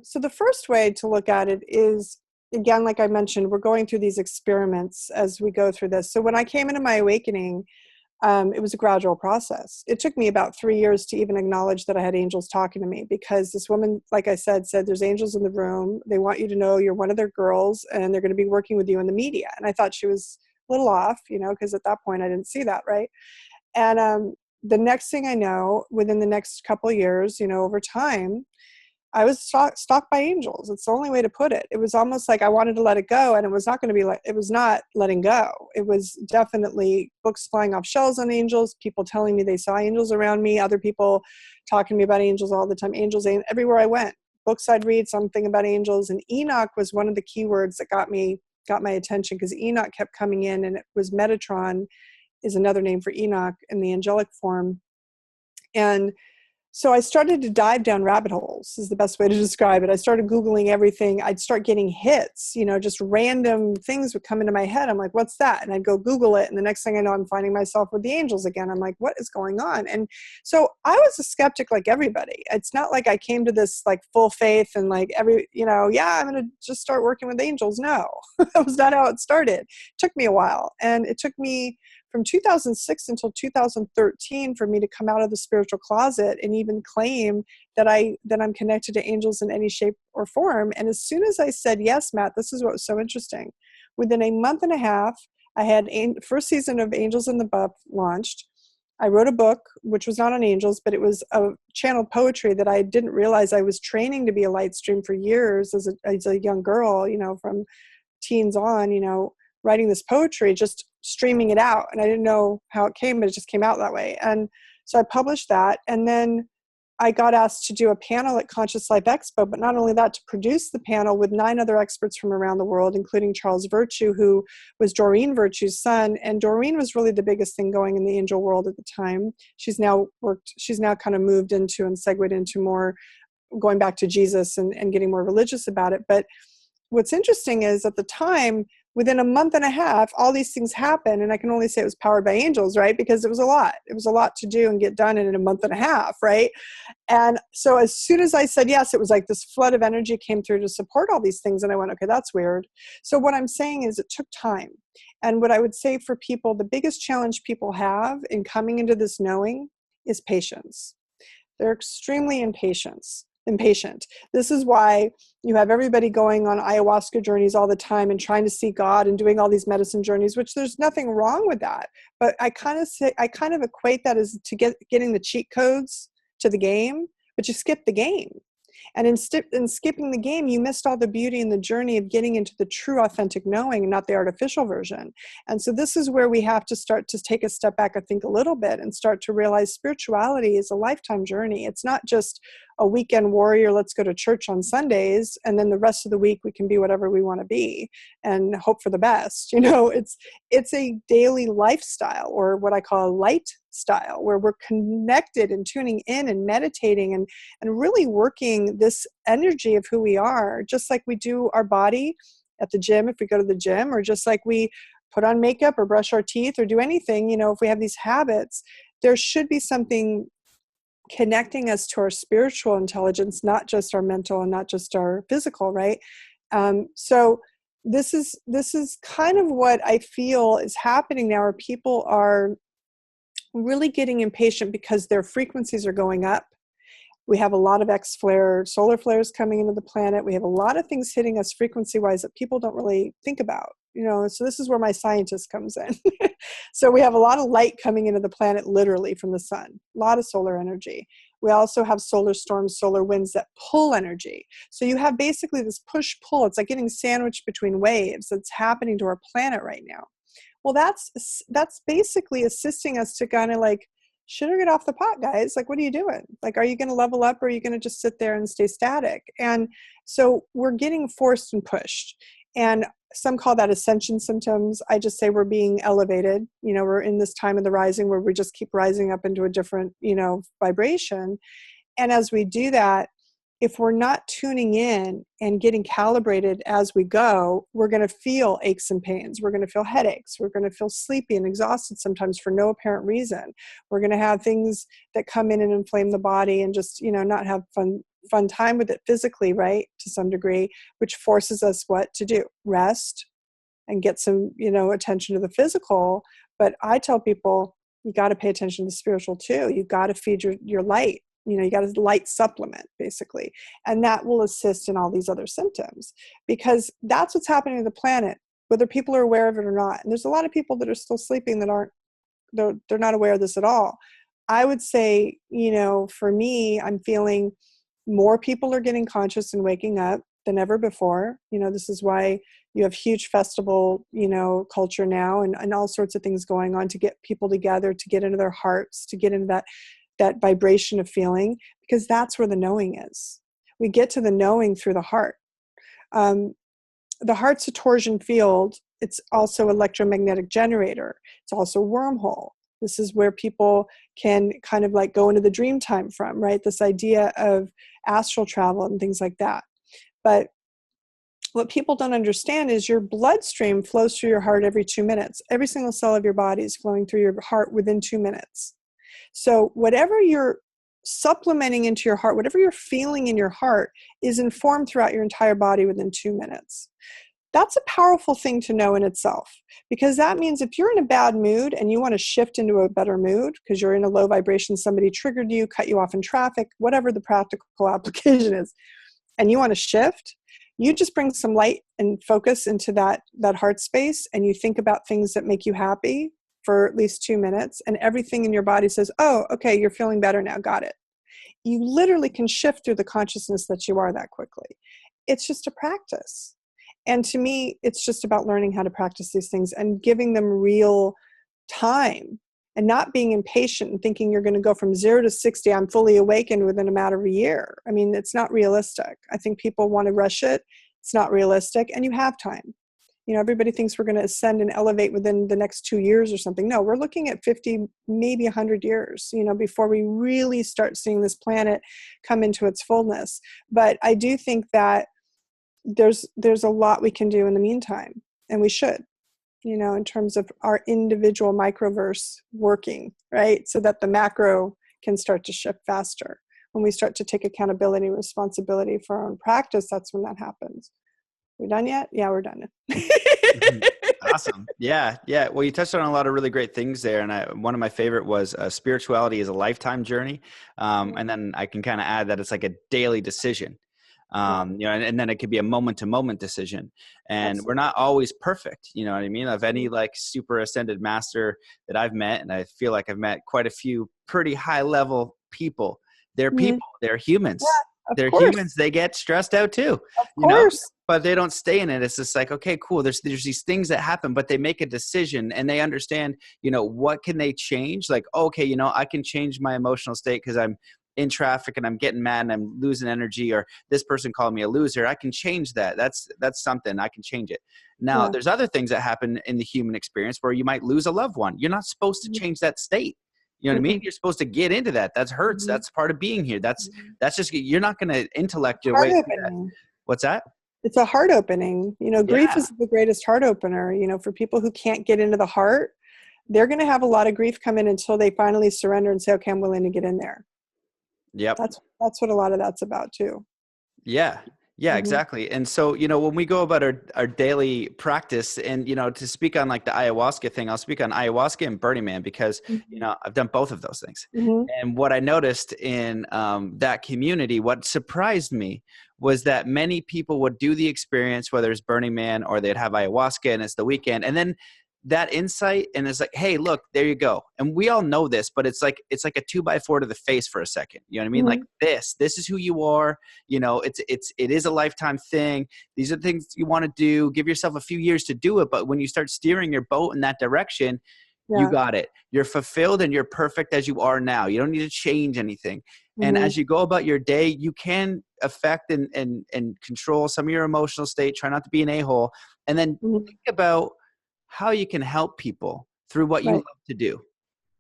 So the first way to look at it is, again, like I mentioned, we're going through these experiments as we go through this. So when I came into my awakening, it was a gradual process. It took me about 3 years to even acknowledge that I had angels talking to me, because this woman, like I said, there's angels in the room. They want you to know you're one of their girls, and they're going to be working with you in the media. And I thought she was a little off, you know, because at that point I didn't see that, right? And the next thing I know, within the next couple of years, you know, over time, I was stalked by angels. It's the only way to put it. It was almost like I wanted to let it go, and it was not going to be like, it was not letting go. It was definitely books flying off shelves on angels, people telling me they saw angels around me, other people talking to me about angels all the time, angels everywhere I went. Books I'd read, something about angels. And Enoch was one of the keywords that got my attention, because Enoch kept coming in, and it was Metatron is another name for Enoch in the angelic form. And So I started to dive down rabbit holes is the best way to describe it. I started Googling everything. I'd start getting hits, just random things would come into my head. I'm like, what's that? And I'd go Google it. And the next thing I know, I'm finding myself with the angels again. I'm like, what is going on? And so I was a skeptic like everybody. It's not like I came to this like full faith and like I'm going to just start working with angels. No, that was not how it started. It took me a while. And it took me from 2006 until 2013 for me to come out of the spiritual closet and even claim that I'm connected to angels in any shape or form. And as soon as I said yes, Matt, this is what was so interesting. Within a month and a half, I had first season of Angels in the Buff launched. I wrote a book, which was not on angels, but it was a channeled poetry that I didn't realize I was training to be a light stream for years as a young girl, from teens on, writing this poetry, just streaming it out. And I didn't know how it came, but it just came out that way. And so I published that. And then I got asked to do a panel at Conscious Life Expo, but not only that, to produce the panel with 9 other experts from around the world, including Charles Virtue, who was Doreen Virtue's son. And Doreen was really the biggest thing going in the angel world at the time. She's now kind of moved into and segued into more going back to Jesus and getting more religious about it. But what's interesting is at the time, within a month and a half, all these things happened. And I can only say it was powered by angels, right? Because it was a lot. It was a lot to do and get done in a month and a half, right? And so as soon as I said yes, it was like this flood of energy came through to support all these things. And I went, okay, that's weird. So what I'm saying is it took time. And what I would say for people, the biggest challenge people have in coming into this knowing is patience. They're extremely impatient. This is why you have everybody going on ayahuasca journeys all the time and trying to see God and doing all these medicine journeys, which there's nothing wrong with that. But I kind of equate that as to getting the cheat codes to the game, but you skip the game. And in skipping the game, you missed all the beauty in the journey of getting into the true authentic knowing and not the artificial version. And so this is where we have to start to take a step back, I think, a little bit and start to realize spirituality is a lifetime journey. It's not just a weekend warrior, let's go to church on Sundays, and then the rest of the week we can be whatever we want to be and hope for the best. It's a daily lifestyle, or what I call a light style, where we're connected and tuning in and meditating and really working this energy of who we are, just like we do our body at the gym if we go to the gym, or just like we put on makeup or brush our teeth or do anything. If we have these habits, there should be something connecting us to our spiritual intelligence, not just our mental and not just our physical, right? So this is kind of what I feel is happening now, where people are really getting impatient because their frequencies are going up. We have a lot of solar flares coming into the planet. We have a lot of things hitting us frequency-wise that people don't really think about. So this is where my scientist comes in. So we have a lot of light coming into the planet, literally from the sun, a lot of solar energy. We also have solar storms, solar winds that pull energy. So you have basically this push-pull. It's like getting sandwiched between waves that's happening to our planet right now. Well, that's basically assisting us to kind of like, should I get off the pot, guys? Like, what are you doing? Like, are you going to level up, or are you going to just sit there and stay static? And so we're getting forced and pushed. And some call that ascension symptoms. I just say we're being elevated. We're in this time of the rising where we just keep rising up into a different, vibration. And as we do that, if we're not tuning in and getting calibrated as we go, we're going to feel aches and pains. We're going to feel headaches. We're going to feel sleepy and exhausted sometimes for no apparent reason. We're going to have things that come in and inflame the body and just, not have fun time with it physically, right, to some degree, which forces us what to do? Rest and get some, attention to the physical. But I tell people, you got to pay attention to the spiritual too. You got to feed your light. You got to light supplement, basically. And that will assist in all these other symptoms, because that's what's happening to the planet, whether people are aware of it or not. And there's a lot of people that are still sleeping that they're not aware of this at all. I would say, for me, I'm feeling more people are getting conscious and waking up than ever before. This is why you have huge festival, culture now and all sorts of things going on to get people together, to get into their hearts, to get into that vibration of feeling, because that's where the knowing is. We get to the knowing through the heart. The heart's a torsion field. It's also electromagnetic generator. It's also wormhole. This is where people can kind of like go into the dream time from, right? This idea of astral travel and things like that. But what people don't understand is your bloodstream flows through your heart every 2 minutes. Every single cell of your body is flowing through your heart within 2 minutes. So whatever you're supplementing into your heart, whatever you're feeling in your heart is informed throughout your entire body within 2 minutes. That's a powerful thing to know in itself, because that means if you're in a bad mood and you want to shift into a better mood because you're in a low vibration, somebody triggered you, cut you off in traffic, whatever the practical application is, and you want to shift, you just bring some light and focus into that heart space, and you think about things that make you happy for at least 2 minutes, and everything in your body says, oh, okay, you're feeling better now, got it. You literally can shift through the consciousness that you are that quickly. It's just a practice. And to me, it's just about learning how to practice these things and giving them real time and not being impatient and thinking you're going to go from 0 to 60, I'm fully awakened within a matter of a year. I mean, it's not realistic. I think people want to rush it. It's not realistic, and you have time. You know, everybody thinks we're going to ascend and elevate within the next 2 years or something. No, we're looking at 50, maybe 100 years, you know, before we really start seeing this planet come into its fullness. But I do think that there's a lot we can do in the meantime, and we should, you know, in terms of our individual microverse working, right? So that the macro can start to shift faster. When we start to take accountability and responsibility for our own practice, that's when that happens. We done yet? Yeah, we're done. Awesome. Yeah. Well, you touched on a lot of really great things there. And one of my favorite was spirituality is a lifetime journey. And then I can kind of add that it's like a daily decision. You know, and then it could be a moment to moment decision, and Absolutely. we're not always perfect. You know what I mean? Of any like super ascended master that I've met, and I feel like I've met quite a few pretty high level people. They're people, they're humans. Yeah, of They're course. humans. They get stressed out too, Of you know, course. but they don't stay in it. It's just like, okay, cool. There's these things that happen, but they make a decision and they understand, you know, what can they change? Like, okay, you know, I can change my emotional state because I'm in traffic and I'm getting mad and I'm losing energy, or this person called me a loser. I can change that. That's something I can change it. Now, there's other things that happen in the human experience where you might lose a loved one. You're not supposed to change that state. You know what I mean? You're supposed to get into that. That hurts. That's part of being here. That's just, you're not going to intellect your way through that. What's that? It's a heart opening. You know, grief is the greatest heart opener. You know, for people who can't get into the heart, they're going to have a lot of grief come in until they finally surrender and say, okay, I'm willing to get in there. Yep. That's what a lot of that's about too. Yeah. Yeah, exactly. And so, you know, when we go about our daily practice, and, you know, to speak on like the ayahuasca thing, I'll speak on ayahuasca and Burning Man because, you know, I've done both of those things. And what I noticed in that community, what surprised me was that many people would do the experience, whether it's Burning Man or they'd have ayahuasca and it's the weekend. And then that insight, and it's like, hey, look, there you go. And we all know this, but it's like a 2x4 to the face for a second. You know what I mean? Like this is who you are. You know, it is a lifetime thing. These are things you want to do. Give yourself a few years to do it. But when you start steering your boat in that direction, you got it. You're fulfilled and you're perfect as you are now. You don't need to change anything. And as you go about your day, you can affect and control some of your emotional state. Try not to be an a-hole. And then think about how you can help people through what you love to do.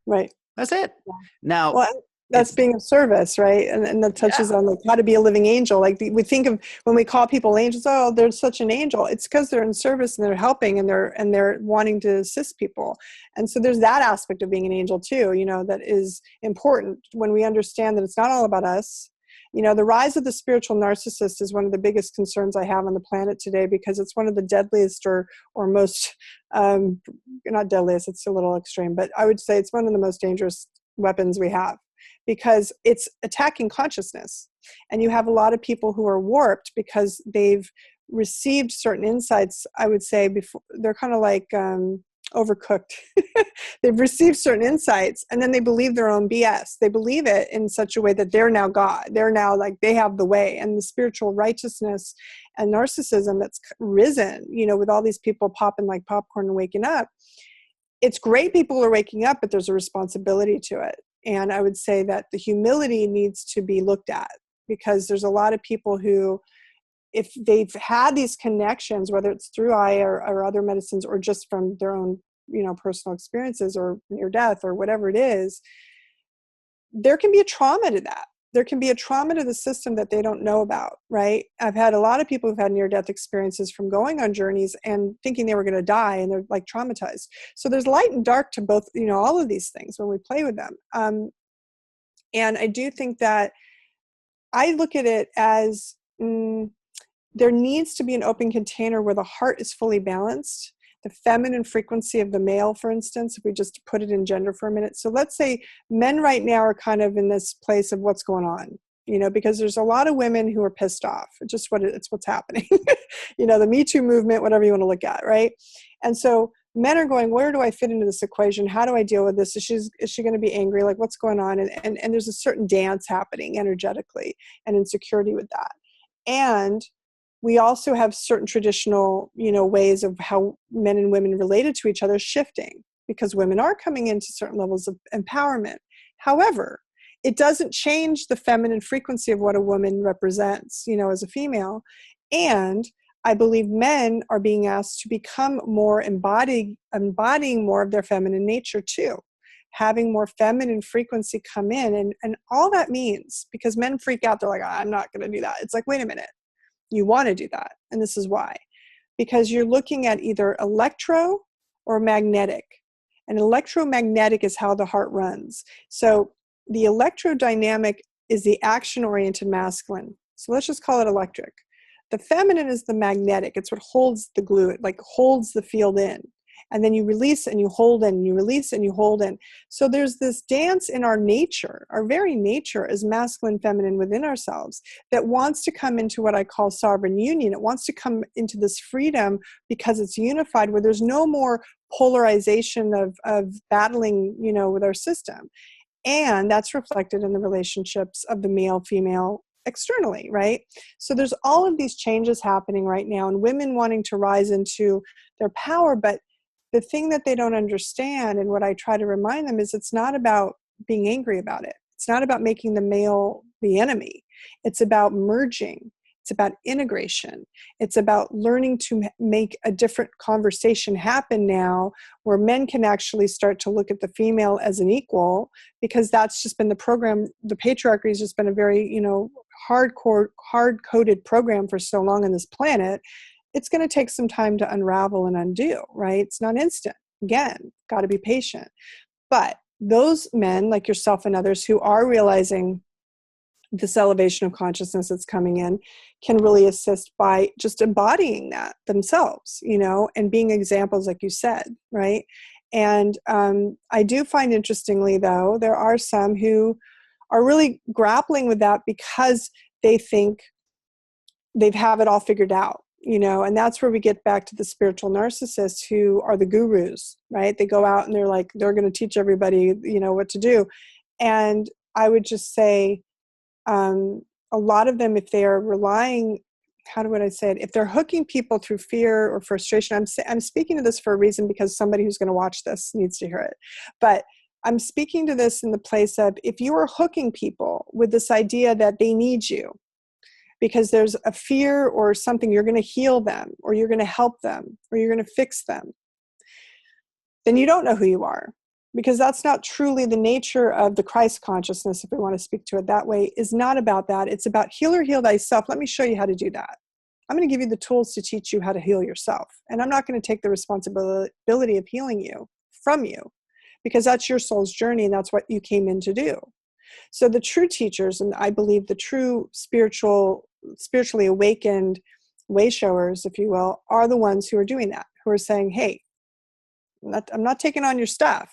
Right. That's it. Yeah. Now, well, that's being of service, right? And that touches on like how to be a living angel. Like we think of when we call people angels, oh, they're such an angel. It's because they're in service and they're helping and they're wanting to assist people. And so there's that aspect of being an angel too, you know, that is important when we understand that it's not all about us. You know, the rise of the spiritual narcissist is one of the biggest concerns I have on the planet today, because it's one of the deadliest or most, not deadliest, it's a little extreme, but I would say it's one of the most dangerous weapons we have, because it's attacking consciousness. And you have a lot of people who are warped because they've received certain insights, I would say, before. They're kind of like overcooked. They've received certain insights and then they believe their own BS. They believe it in such a way that they're now God. They're now like, they have the way. And the spiritual righteousness and narcissism that's risen, you know, with all these people popping like popcorn and waking up. It's great people are waking up, but there's a responsibility to it. And I would say that the humility needs to be looked at, because there's a lot of people who, if they've had these connections, whether it's through Aya or other medicines or just from their own personal experiences or near death or whatever it is, there can be a trauma to that. There can be a trauma to the system that they don't know about, right? I've had a lot of people who've had near-death experiences from going on journeys and thinking they were going to die, and they're like traumatized. So there's light and dark to both, all of these things when we play with them. And I do think that I look at it as there needs to be an open container where the heart is fully balanced. The feminine frequency of the male, for instance, if we just put it in gender for a minute. So let's say men right now are kind of in this place of what's going on, because there's a lot of women who are pissed off. It's what's happening. The Me Too movement, whatever you want to look at, right? And so men are going, where do I fit into this equation? How do I deal with this? Is she going to be angry? Like, what's going on? And there's a certain dance happening energetically and insecurity with that. And we also have certain traditional, ways of how men and women related to each other shifting, because women are coming into certain levels of empowerment. However, it doesn't change the feminine frequency of what a woman represents, as a female. And I believe men are being asked to become more embodying more of their feminine nature too, having more feminine frequency come in. And all that means, because men freak out, they're like, I'm not going to do that. It's like, wait a minute. You want to do that. And this is why. Because you're looking at either electro or magnetic. And electromagnetic is how the heart runs. So the electrodynamic is the action-oriented masculine. So let's just call it electric. The feminine is the magnetic. It's what holds the glue. It like holds the field in. And then you release and you hold in, you release and you hold in. So there's this dance in our nature, our very nature as masculine, feminine within ourselves, that wants to come into what I call sovereign union. It wants to come into this freedom because it's unified, where there's no more polarization of battling, with our system. And that's reflected in the relationships of the male, female, externally, right? So there's all of these changes happening right now, and women wanting to rise into their power, but the thing that they don't understand, and what I try to remind them, is it's not about being angry about it. It's not about making the male the enemy. It's about merging. It's about integration. It's about learning to make a different conversation happen now, where men can actually start to look at the female as an equal, because that's just been the program. The patriarchy has just been a very, hard-coded program for so long on this planet. It's going to take some time to unravel and undo, right? It's not instant. Again, got to be patient. But those men like yourself and others who are realizing this elevation of consciousness that's coming in can really assist by just embodying that themselves, and being examples, like you said, right? And I do find, interestingly, though, there are some who are really grappling with that because they think they have it all figured out. And that's where we get back to the spiritual narcissists, who are the gurus, right? They go out and they're like, they're going to teach everybody, what to do. And I would just say, a lot of them, if they are relying, how would I say it? If they're hooking people through fear or frustration, I'm speaking to this for a reason, because somebody who's going to watch this needs to hear it. But I'm speaking to this in the place of, if you are hooking people with this idea that they need you, because there's a fear or something, you're going to heal them, or you're going to help them, or you're going to fix them, then you don't know who you are, because that's not truly the nature of the Christ consciousness, if we want to speak to it that way. Is not about that. It's about heal thyself. Let me show you how to do that. I'm going to give you the tools to teach you how to heal yourself. And I'm not going to take the responsibility of healing you from you, because that's your soul's journey, and that's what you came in to do. So the true teachers, and I believe the true spiritually awakened way showers, if you will, are the ones who are doing that, who are saying, hey, I'm not taking on your stuff.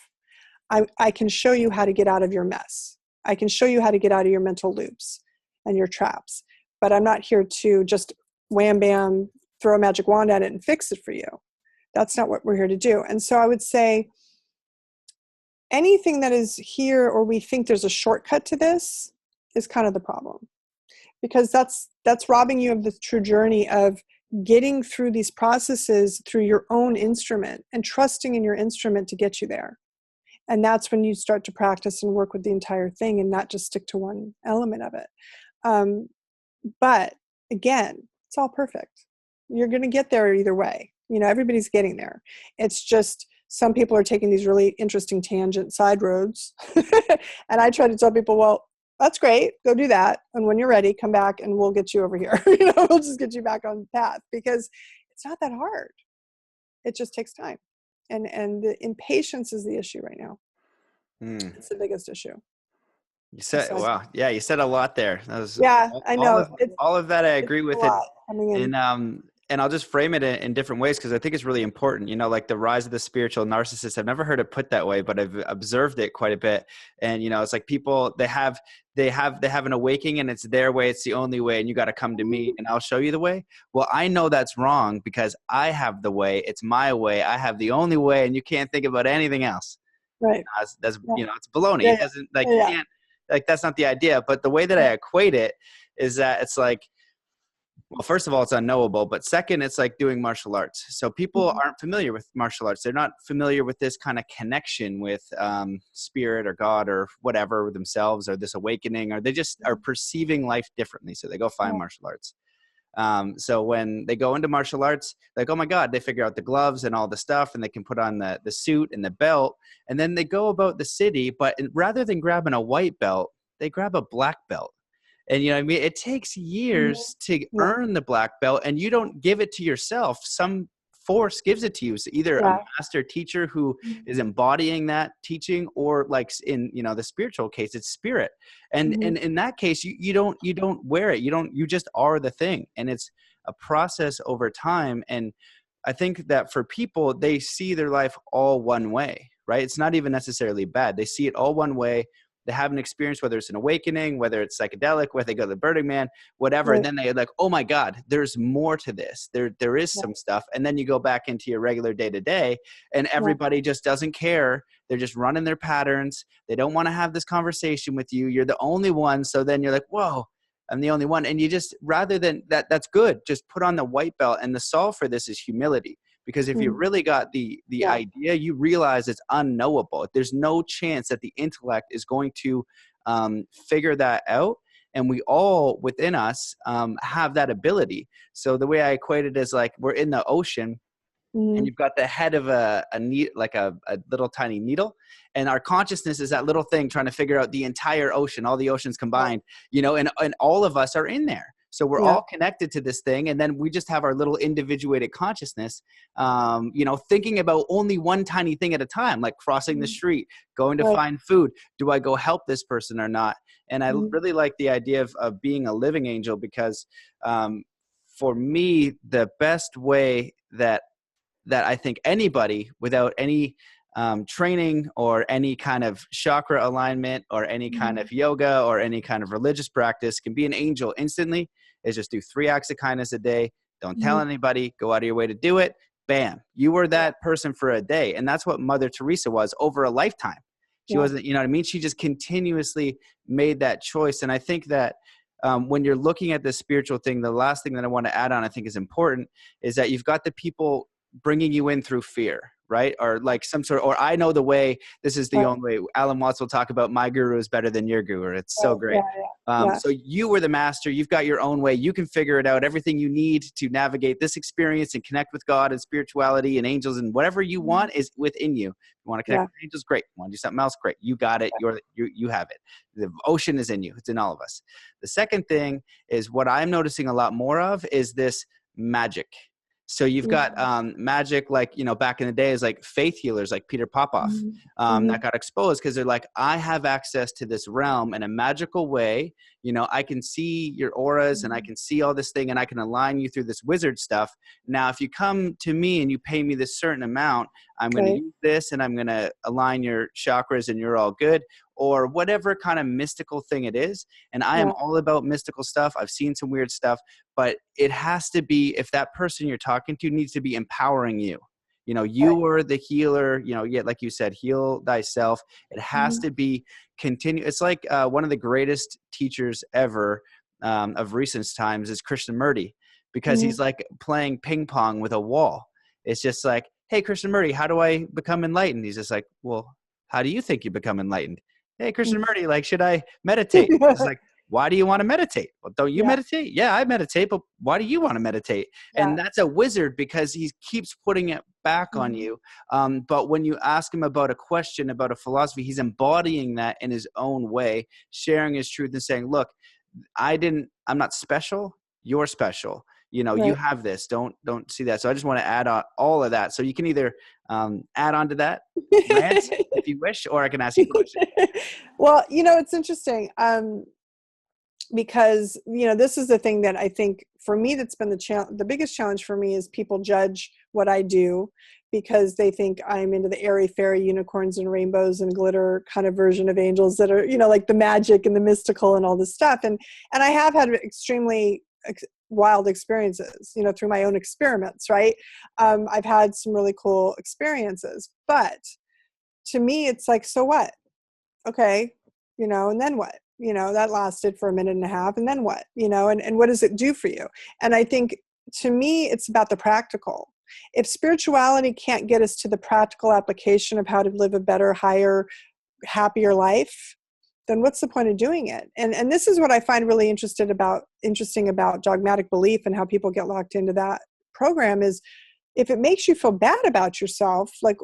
I can show you how to get out of your mess. I can show you how to get out of your mental loops and your traps. But I'm not here to just wham, bam, throw a magic wand at it and fix it for you. That's not what we're here to do. And so I would say, anything that is here, or we think there's a shortcut to this, is kind of the problem, because that's robbing you of the true journey of getting through these processes through your own instrument and trusting in your instrument to get you there. And that's when you start to practice and work with the entire thing, and not just stick to one element of it. But again, it's all perfect. You're going to get there either way. Everybody's getting there. It's just some people are taking these really interesting tangent side roads. And I try to tell people, well, that's great. Go do that. And when you're ready, come back and we'll get you over here. We'll just get you back on the path, because it's not that hard. It just takes time. And the impatience is the issue right now. It's the biggest issue. You said, wow. Yeah, you said a lot there. That was, I know. All of that, I agree with it. And I'll just frame it in different ways, because I think it's really important, like the rise of the spiritual narcissist. I've never heard it put that way, but I've observed it quite a bit. And, it's like people, they have an awakening and it's their way. It's the only way. And you got to come to me and I'll show you the way. Well, I know that's wrong, because I have the way. It's my way. I have the only way, and you can't think about anything else. Right. That's it's baloney. It doesn't you can't, that's not the idea. But the way that I equate it is that it's like, well, first of all, it's unknowable. But second, it's like doing martial arts. So people aren't familiar with martial arts. They're not familiar with this kind of connection with spirit or God or whatever, themselves, or this awakening, or they just are perceiving life differently. So they go find martial arts. So when they go into martial arts, like, oh my God, they figure out the gloves and all the stuff, and they can put on the suit and the belt, and then they go about the city. But rather than grabbing a white belt, they grab a black belt. And you know what I mean? It takes years to earn the black belt, and you don't give it to yourself. Some force gives it to you. So either a master teacher who is embodying that teaching, or like in, the spiritual case, it's spirit. And in that case, you don't wear it. You just are the thing. And it's a process over time. And I think that for people, they see their life all one way, right? It's not even necessarily bad. They see it all one way. They have an experience, whether it's an awakening, whether it's psychedelic, whether they go to the Burning Man, whatever. Right. And then they're like, oh my God, there's more to this. There is some stuff. And then you go back into your regular day to day, and everybody just doesn't care. They're just running their patterns. They don't want to have this conversation with you. You're the only one. So then you're like, whoa, I'm the only one. And you just, rather than that, that's good. Just put on the white belt. And the solve for this is humility. Because if you really got the idea, you realize it's unknowable. There's no chance that the intellect is going to figure that out. And we all within us have that ability. So the way I equate it is like we're in the ocean, and you've got the head of a little tiny needle. And our consciousness is that little thing trying to figure out the entire ocean, all the oceans combined, and all of us are in there. So we're all connected to this thing. And then we just have our little individuated consciousness, thinking about only one tiny thing at a time, like crossing the street, going to find food. Do I go help this person or not? And I really like the idea of being a living angel, because for me, the best way that I think anybody without any training or any kind of chakra alignment or any kind of yoga or any kind of religious practice can be an angel instantly is just do 3 acts of kindness a day. Don't tell anybody. Go out of your way to do it. Bam. You were that person for a day. And that's what Mother Teresa was over a lifetime. She wasn't, you know what I mean? She just continuously made that choice. And I think that when you're looking at this spiritual thing, the last thing that I want to add on, I think is important, is that you've got the people bringing you in through fear, right? Or like some sort of, or I know the way, this is the only way. Alan Watts will talk about my guru is better than your guru. It's so great. So you were the master. You've got your own way. You can figure it out. Everything you need to navigate this experience and connect with God and spirituality and angels and whatever you want is within you. You want to connect with angels? Great. You want to do something else? Great. You got it. You have it. The ocean is in you. It's in all of us. The second thing is what I'm noticing a lot more of is this magic. So you've got magic, like, back in the day is like faith healers like Peter Popoff that got exposed because they're like, I have access to this realm in a magical way. I can see your auras and I can see all this thing and I can align you through this wizard stuff. Now, if you come to me and you pay me this certain amount, I'm going to use this and I'm going to align your chakras and you're all good, or whatever kind of mystical thing it is. And I am all about mystical stuff. I've seen some weird stuff, but it has to be, if that person you're talking to needs to be empowering you. You are the healer, like you said, heal thyself. It has to be continue. It's like one of the greatest teachers ever of recent times is Krishnamurti, because he's like playing ping pong with a wall. It's just like, hey, Krishnamurti, how do I become enlightened? He's just like, well, how do you think you become enlightened? Hey, Krishnamurti, like, should I meditate? It's like, why do you want to meditate? Well, don't you meditate? Yeah, I meditate, but why do you want to meditate? And that's a wizard because he keeps putting it back on you. But when you ask him about a question, about a philosophy, he's embodying that in his own way, sharing his truth and saying, look, I'm not special. You're special. You have this. Don't see that. So I just want to add on all of that. So you can either add on to that rant if you wish, or I can ask you a question. Well, it's interesting because, this is the thing that I think for me that's been the biggest challenge for me is people judge what I do because they think I'm into the airy fairy unicorns and rainbows and glitter kind of version of angels that are, like the magic and the mystical and all this stuff. And I have had extremely wild experiences, through my own experiments, right? I've had some really cool experiences, but to me, it's like, so what? Okay. And then what? That lasted for a minute and a half, and then what? And what does it do for you? And I think to me, it's about the practical. If spirituality can't get us to the practical application of how to live a better, higher, happier life, then what's the point of doing it? And this is what I find really interesting about dogmatic belief and how people get locked into that program is if it makes you feel bad about yourself, like,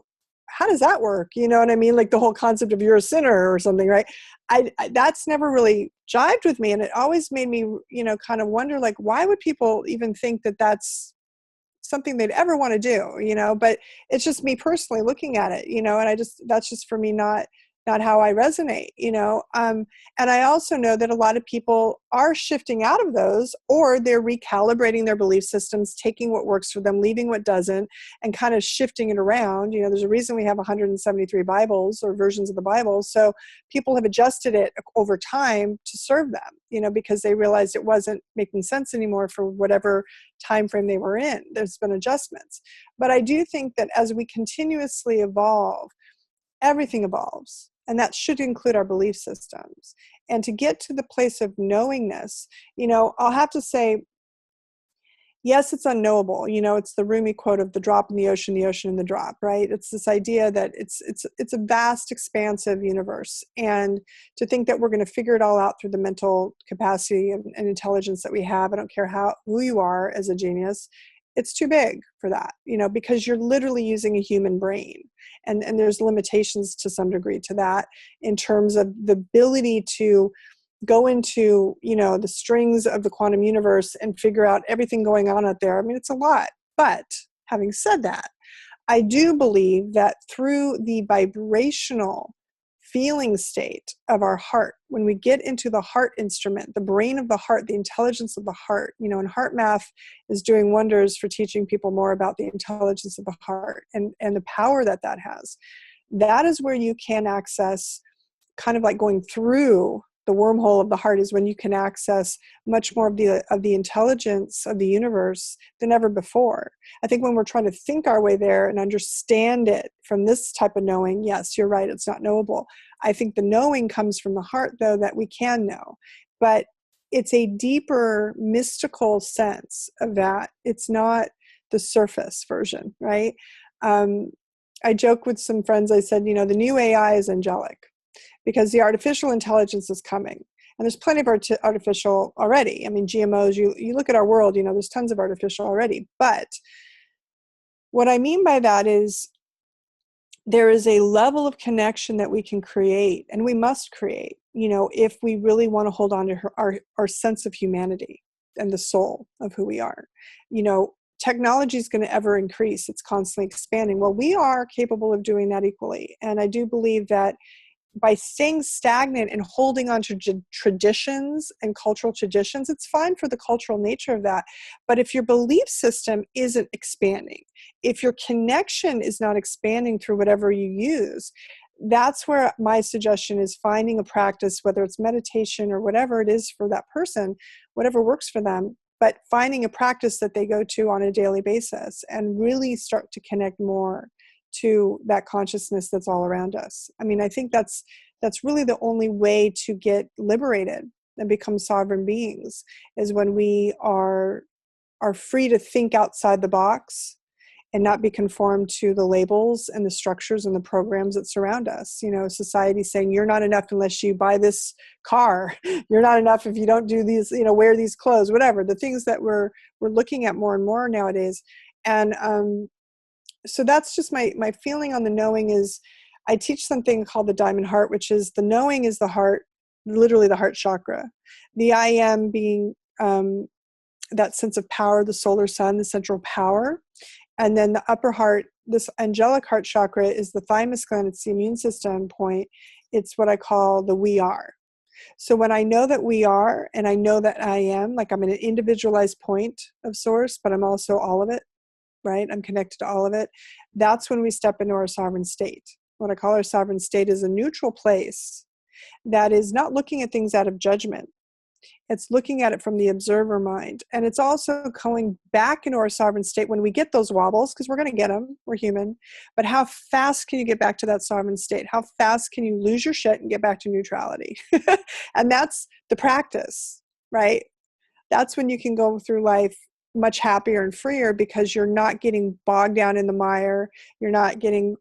how does that work? You know what I mean? Like the whole concept of you're a sinner or something, right? I that's never really jived with me. And it always made me, kind of wonder, like, why would people even think that that's something they'd ever want to do, but it's just me personally looking at it, and that's just for me, not how I resonate, and I also know that a lot of people are shifting out of those, or they're recalibrating their belief systems, taking what works for them, leaving what doesn't, and kind of shifting it around. There's a reason we have 173 Bibles or versions of the Bible. So people have adjusted it over time to serve them, because they realized it wasn't making sense anymore for whatever time frame they were in. There's been adjustments. But I do think that as we continuously evolve, everything evolves. And that should include our belief systems. And to get to the place of knowingness, I'll have to say, yes, it's unknowable. It's the Rumi quote of the drop in the ocean in the drop, right? It's this idea that it's a vast, expansive universe. And to think that we're going to figure it all out through the mental capacity and intelligence that we have, I don't care who you are as a genius, it's too big for that, because you're literally using a human brain. And there's limitations to some degree to that in terms of the ability to go into, the strings of the quantum universe and figure out everything going on out there. I mean, it's a lot. But having said that, I do believe that through the vibrational feeling state of our heart, when we get into the heart instrument, the brain of the heart, the intelligence of the heart, and heart math is doing wonders for teaching people more about the intelligence of the heart and the power that has. That is where you can access, kind of like going through the wormhole of the heart, is when you can access much more of the intelligence of the universe than ever before. I think when we're trying to think our way there and understand it from this type of knowing, yes, you're right, it's not knowable. I think the knowing comes from the heart, though, that we can know. But it's a deeper mystical sense of that. It's not the surface version, right? I joke with some friends, I said, the new AI is angelic, because the artificial intelligence is coming. And there's plenty of artificial already. I mean, GMOs, you look at our world, there's tons of artificial already. But what I mean by that is there is a level of connection that we can create, and we must create, if we really want to hold on to our sense of humanity and the soul of who we are. Technology is going to ever increase. It's constantly expanding. Well, we are capable of doing that equally. And I do believe that by staying stagnant and holding on to traditions and cultural traditions, it's fine for the cultural nature of that. But if your belief system isn't expanding, if your connection is not expanding through whatever you use, that's where my suggestion is finding a practice, whether it's meditation or whatever it is for that person, whatever works for them, but finding a practice that they go to on a daily basis and really start to connect more to that consciousness that's all around us. I mean, I think that's really the only way to get liberated and become sovereign beings, is when we are free to think outside the box and not be conformed to the labels and the structures and the programs that surround us. You know, society saying you're not enough unless you buy this car. You're not enough if you don't do these, you know, wear these clothes, whatever. The things that we're looking at more and more nowadays. And so that's just my feeling on the knowing is I teach something called the diamond heart, which is the knowing is the heart, literally the heart chakra. The I am being that sense of power, the solar sun, the central power. And then the upper heart, this angelic heart chakra is the thymus gland. It's the immune system point. It's what I call the we are. So when I know that we are, and I know that I am, like I'm in an individualized point of source, but I'm also all of it, right? I'm connected to all of it. That's when we step into our sovereign state. What I call our sovereign state is a neutral place that is not looking at things out of judgment. It's looking at it from the observer mind. And it's also going back into our sovereign state when we get those wobbles, because we're going to get them. We're human. But how fast can you get back to that sovereign state? How fast can you lose your shit and get back to neutrality? And that's the practice, right? That's when you can go through life much happier and freer because you're not getting bogged down in the mire. You're not getting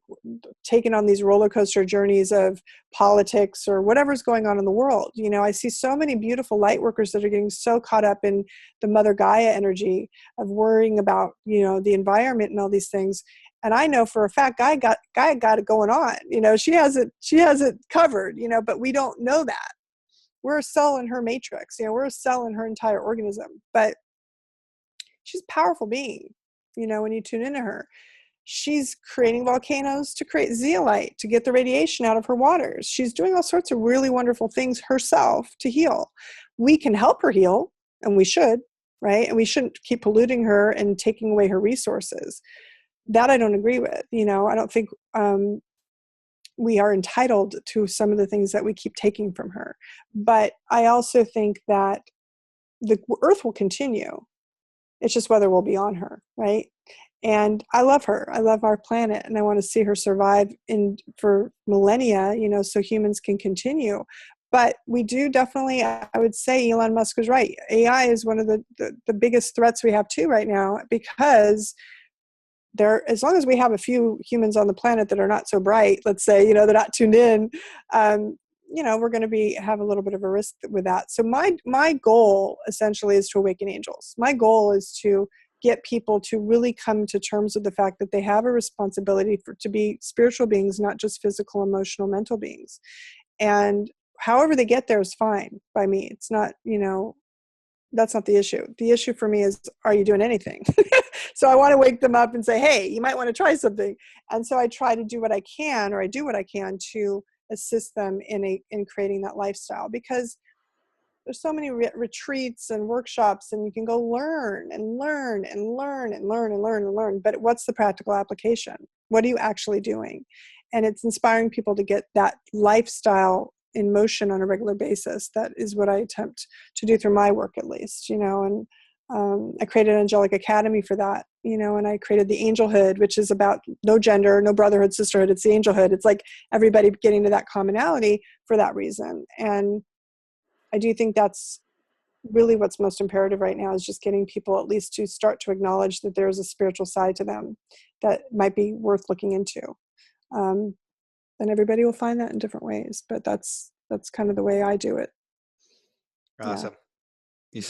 taken on these roller coaster journeys of politics or whatever's going on in the world. You know, I see so many beautiful light workers that are getting so caught up in the Mother Gaia energy of worrying about, you know, the environment and all these things. And I know for a fact, Gaia got it going on. You know, she has it covered, you know, but we don't know that. We're a cell in her matrix. You know, we're a cell in her entire organism. But she's a powerful being, you know, when you tune into her. She's creating volcanoes to create zeolite, to get the radiation out of her waters. She's doing all sorts of really wonderful things herself to heal. We can help her heal, and we should, right? And we shouldn't keep polluting her and taking away her resources. That I don't agree with. You know, I don't think we are entitled to some of the things that we keep taking from her. But I also think that the earth will continue. It's just whether we'll be on her, right? And I love her. I love our planet, and I want to see her survive for millennia, you know, so humans can continue. But we do definitely, I would say Elon Musk was right. AI is one of the biggest threats we have too right now, because as long as we have a few humans on the planet that are not so bright, let's say, you know, they're not tuned in, you know, we're going to have a little bit of a risk with that. So my goal essentially is to awaken angels. My goal is to get people to really come to terms with the fact that they have a responsibility to be spiritual beings, not just physical, emotional, mental beings. And however they get there is fine by me. It's not, you know, that's not the issue. The issue for me is, are you doing anything? So I want to wake them up and say, hey, you might want to try something. And so I try to do what I can, or I do what I can to assist them in creating that lifestyle, because there's so many retreats and workshops, and you can go learn and learn and learn and learn and learn and learn. But what's the practical application? What are you actually doing? And it's inspiring people to get that lifestyle in motion on a regular basis. That is what I attempt to do through my work, at least, you know. And I created an Angelic Academy for that, you know, and I created the Angelhood, which is about no gender, no brotherhood, sisterhood. It's the Angelhood. It's like everybody getting to that commonality for that reason. And I do think that's really what's most imperative right now, is just getting people at least to start to acknowledge that there's a spiritual side to them that might be worth looking into. And everybody will find that in different ways, but that's kind of the way I do it. Awesome. Yeah. You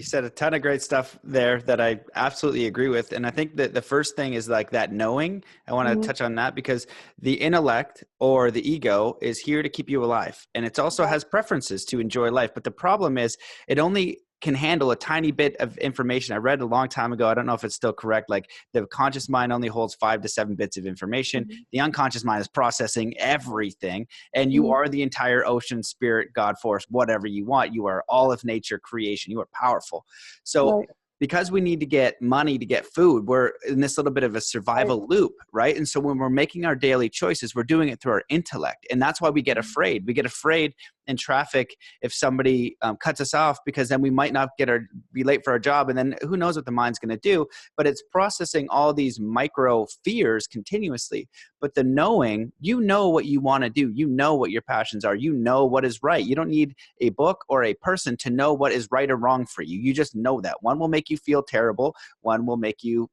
said a ton of great stuff there that I absolutely agree with. And I think that the first thing is like that knowing. I want to touch on that, because the intellect or the ego is here to keep you alive. And it also has preferences to enjoy life. But the problem is it only can handle a tiny bit of information. I read a long time ago, I don't know if it's still correct, like the conscious mind only holds 5 to 7 bits of information. The unconscious mind is processing everything, and you are the entire ocean, spirit, God force, whatever you want. You are all of nature, creation. You are powerful. So because we need to get money to get food, we're in this little bit of a survival loop, right? And so when we're making our daily choices, we're doing it through our intellect. And that's why we get afraid. We get afraid in traffic if somebody cuts us off, because then we might not be late for our job. And then who knows what the mind's going to do. But it's processing all these micro fears continuously. But the knowing, you know what you want to do. You know what your passions are. You know what is right. You don't need a book or a person to know what is right or wrong for you. You just know that. One will make you feel terrible. One will make you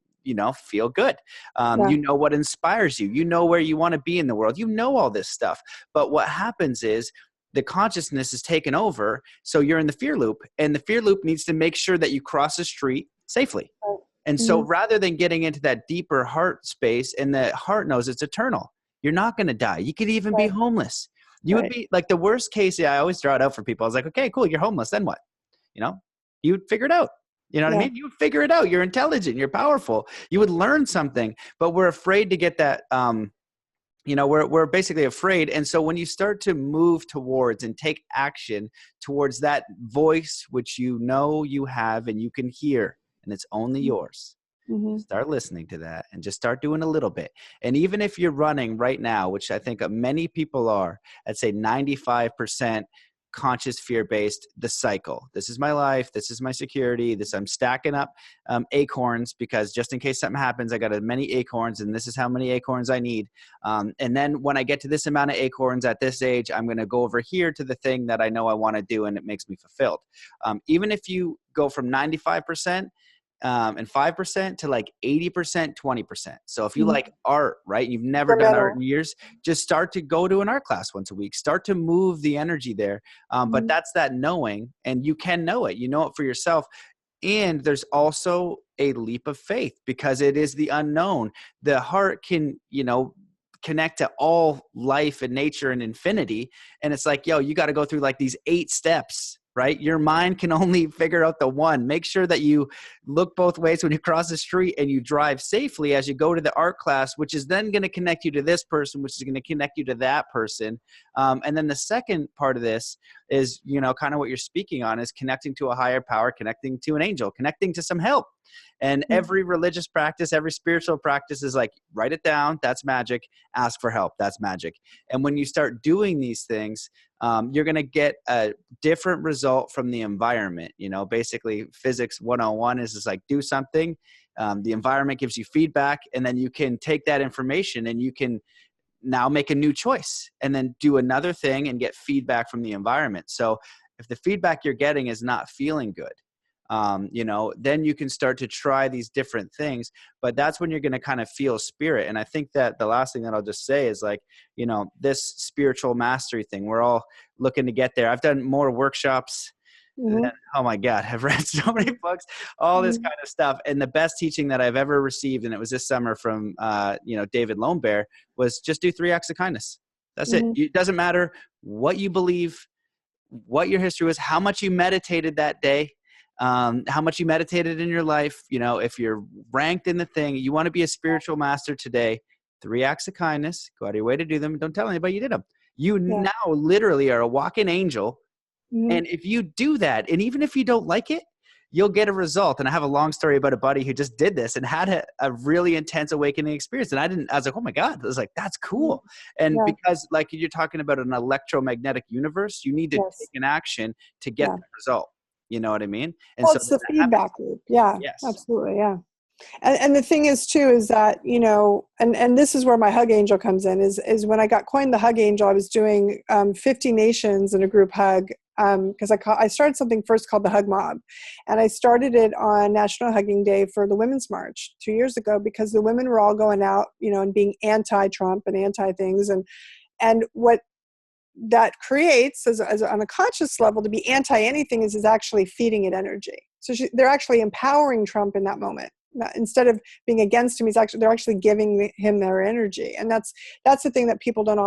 feel good. You know what inspires you. You know where you want to be in the world. You know all this stuff. But what happens is the consciousness is taken over. So you're in the fear loop, and the fear loop needs to make sure that you cross the street safely. And so rather than getting into that deeper heart space, and the heart knows it's eternal, you're not going to die. You could even be homeless. You would be like the worst case. I always draw it out for people. I was like, okay, cool. You're homeless. Then what? You would figure it out. You know what I mean? You would figure it out. You're intelligent. You're powerful. You would learn something, but we're afraid to get that. We're basically afraid. And so when you start to move towards and take action towards that voice, which you have and you can hear, and it's only yours. Start listening to that and just start doing a little bit. And even if you're running right now, which I think many people are, I'd say 95% conscious fear-based, the cycle. This is my life. This is my security. I'm stacking up acorns, because just in case something happens, I got as many acorns, and this is how many acorns I need. And then when I get to this amount of acorns at this age, I'm going to go over here to the thing that I know I want to do, and it makes me fulfilled. Even if you go from 95% and 5% to like 80%, 20%. So if you like art, right? You've never done art in years, just start to go to an art class once a week. Start to move the energy there. But that's that knowing, and you can know it. You know it for yourself. And there's also a leap of faith, because it is the unknown. The heart can, connect to all life and nature and infinity. And it's like, you got to go through like these 8 steps. Right? Your mind can only figure out the one. Make sure that you look both ways when you cross the street, and you drive safely as you go to the art class, which is then going to connect you to this person, which is going to connect you to that person. And then the second part of this is, kind of what you're speaking on, is connecting to a higher power, connecting to an angel, connecting to some help. And every religious practice, every spiritual practice is like, write it down. That's magic. Ask for help. That's magic. And when you start doing these things, you're going to get a different result from the environment. Basically physics 101 is just like, do something. The environment gives you feedback, and then you can take that information and you can now make a new choice, and then do another thing and get feedback from the environment. So if the feedback you're getting is not feeling good, then you can start to try these different things. But that's when you're going to kind of feel spirit. And I think that the last thing that I'll just say is like, this spiritual mastery thing, we're all looking to get there. I've done more workshops. And, oh my God, I've read so many books, all this kind of stuff. And the best teaching that I've ever received, and it was this summer from, David Lonebear, was just do 3 acts of kindness. That's it. It doesn't matter what you believe, what your history was, how much you meditated that day, how much you meditated in your life. If you're ranked in the thing, you want to be a spiritual master today, 3 acts of kindness, go out of your way to do them. Don't tell anybody you did them. You now literally are a walking angel. And if you do that, and even if you don't like it, you'll get a result. And I have a long story about a buddy who just did this and had a really intense awakening experience. And I was like, oh my God, I was like, that's cool. And because like you're talking about an electromagnetic universe, you need to take an action to get the result. You know what I mean? And well, it's the feedback loop. Yeah, absolutely. Yeah. And the thing is too, is that, and this is where my hug angel comes in, is when I got coined the hug angel, I was doing 50 nations in a group hug, because I started something first called the Hug Mob. And I started it on National Hugging Day for the Women's March 2 years ago, because the women were all going out, and being anti-Trump and anti-things. And what that creates as on a conscious level, to be anti-anything is actually feeding it energy. So they're actually empowering Trump in that moment. Instead of being against him, they're actually giving him their energy. And that's the thing that people don't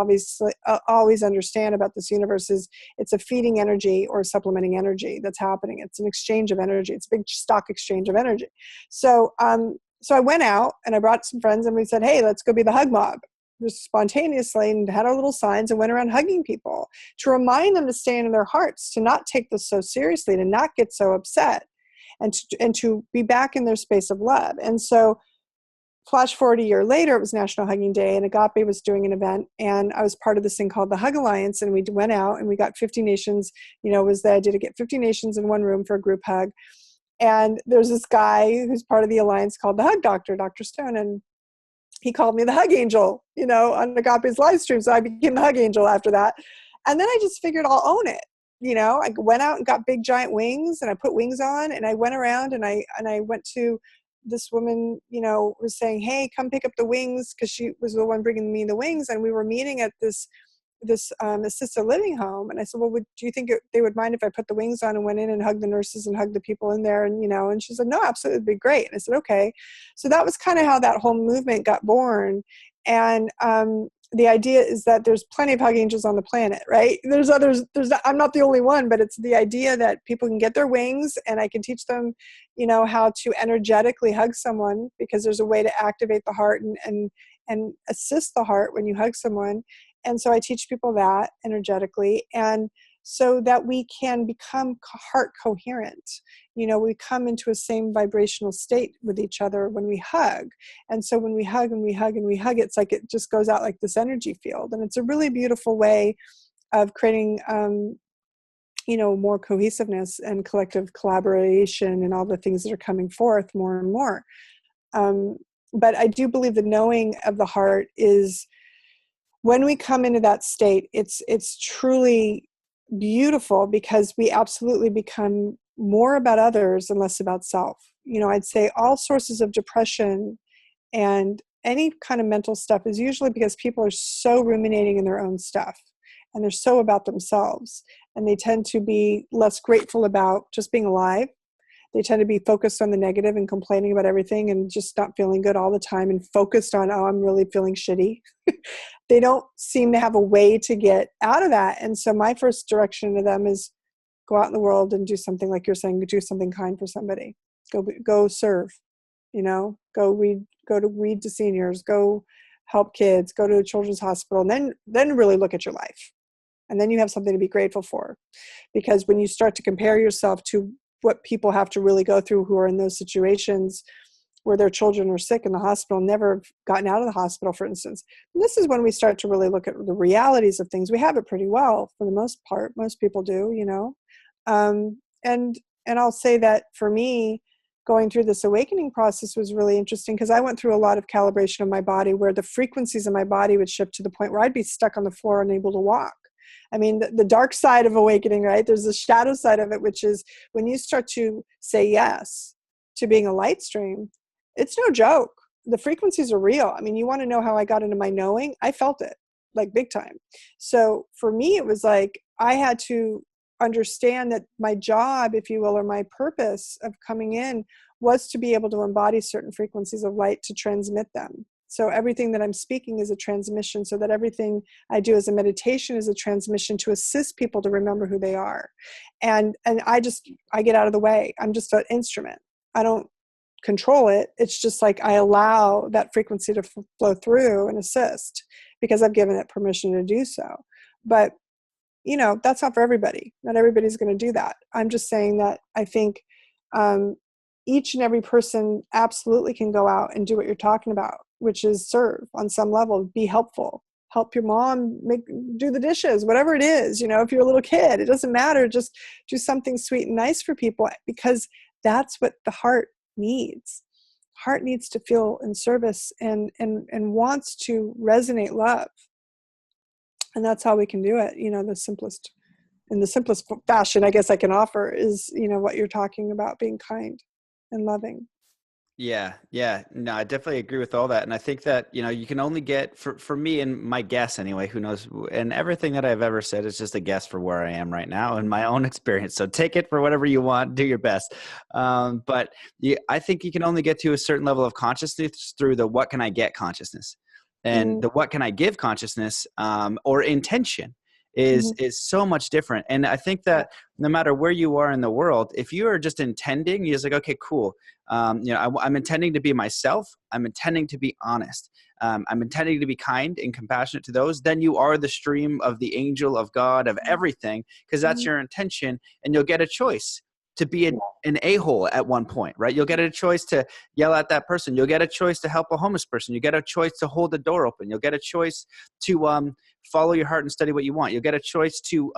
always understand about this universe, is it's a feeding energy or supplementing energy that's happening. It's an exchange of energy. It's a big stock exchange of energy. So I went out and I brought some friends, and we said, hey, let's go be the Hug Mob. Just spontaneously, and had our little signs and went around hugging people to remind them to stay in their hearts, to not take this so seriously, to not get so upset, and to be back in their space of love. And so flash forward a year later, it was National Hugging Day, and Agape was doing an event, and I was part of this thing called the Hug Alliance, and we went out and we got 50 nations, was the idea to get 50 nations in one room for a group hug. And there's this guy who's part of the alliance called the Hug Doctor, Dr. Stone, and he called me the Hug Angel, on Agape's live stream. So I became the Hug Angel after that. And then I just figured I'll own it. I went out and got big giant wings, and I put wings on, and I went around and I went to this woman, you know, was saying, hey, come pick up the wings, because she was the one bringing me the wings. And we were meeting at this assisted living home. And I said, well, do you think they would mind if I put the wings on and went in and hugged the nurses and hugged the people in there? And, you know, and she said, no, absolutely, it'd be great. And I said, okay. So that was kind of how that whole movement got born. And the idea is that there's plenty of hug angels on the planet, right? There's others. I'm not the only one, but it's the idea that people can get their wings, and I can teach them, you know, how to energetically hug someone, because there's a way to activate the heart and assist the heart when you hug someone. And so I teach people that energetically, and so that we can become heart coherent. You know, we come into a same vibrational state with each other when we hug. And so when we hug and we hug and we hug, it's like it just goes out like this energy field. And it's a really beautiful way of creating, you know, more cohesiveness and collective collaboration and all the things that are coming forth more and more. But I do believe the knowing of the heart is, when we come into that state, it's truly beautiful, because we absolutely become more about others and less about self. You know, I'd say all sources of depression and any kind of mental stuff is usually because people are so ruminating in their own stuff, and they're so about themselves, and they tend to be less grateful about just being alive. They tend to be focused on the negative and complaining about everything and just not feeling good all the time, and focused on, oh, I'm really feeling shitty. They don't seem to have a way to get out of that. And so my first direction to them is go out in the world and do something, like you're saying, do something kind for somebody. Go serve, you know, go read to seniors, go help kids, go to a children's hospital, and then really look at your life. And then you have something to be grateful for. Because when you start to compare yourself to what people have to really go through who are in those situations where their children are sick in the hospital, never gotten out of the hospital, for instance. And this is when we start to really look at the realities of things. We have it pretty well for the most part. Most people do, you know. And I'll say that for me, going through this awakening process was really interesting, because I went through a lot of calibration of my body, where the frequencies of my body would shift to the point where I'd be stuck on the floor, unable to walk. I mean, the dark side of awakening, right? There's the shadow side of it, which is when you start to say yes to being a light stream, it's no joke. The frequencies are real. I mean, you want to know how I got into my knowing? I felt it, like big time. So for me, it was like I had to understand that my job, if you will, or my purpose of coming in was to be able to embody certain frequencies of light to transmit them. So everything that I'm speaking is a transmission, so that everything I do as a meditation is a transmission to assist people to remember who they are. And I get out of the way. I'm just an instrument. I don't control it. It's just like I allow that frequency to flow through and assist, because I've given it permission to do so. But, you know, that's not for everybody. Not everybody's going to do that. I'm just saying that I think each and every person absolutely can go out and do what you're talking about, which is serve on some level, be helpful, help your mom do the dishes, whatever it is. You know, if you're a little kid, it doesn't matter. Just do something sweet and nice for people, because that's what the heart needs. Heart needs to feel in service and wants to resonate love. And that's how we can do it. You know, in the simplest fashion, I guess I can offer is, you know, what you're talking about, being kind and loving. Yeah. No, I definitely agree with all that. And I think that, you know, you can only get, for me and my guess anyway, who knows, and everything that I've ever said is just a guess for where I am right now and my own experience. So take it for whatever you want, do your best. But I think you can only get to a certain level of consciousness through the what can I get consciousness. And the what can I give consciousness or intention is so much different. And I think that no matter where you are in the world, if you are just intending, you're just like, okay, cool. You know, I'm intending to be myself. I'm intending to be honest. I'm intending to be kind and compassionate to those. Then you are the stream of the angel of God, of everything, because that's your intention. And you'll get a choice to be an a-hole at one point, right? You'll get a choice to yell at that person. You'll get a choice to help a homeless person. You get a choice to hold the door open. You'll get a choice to follow your heart and study what you want. You'll get a choice to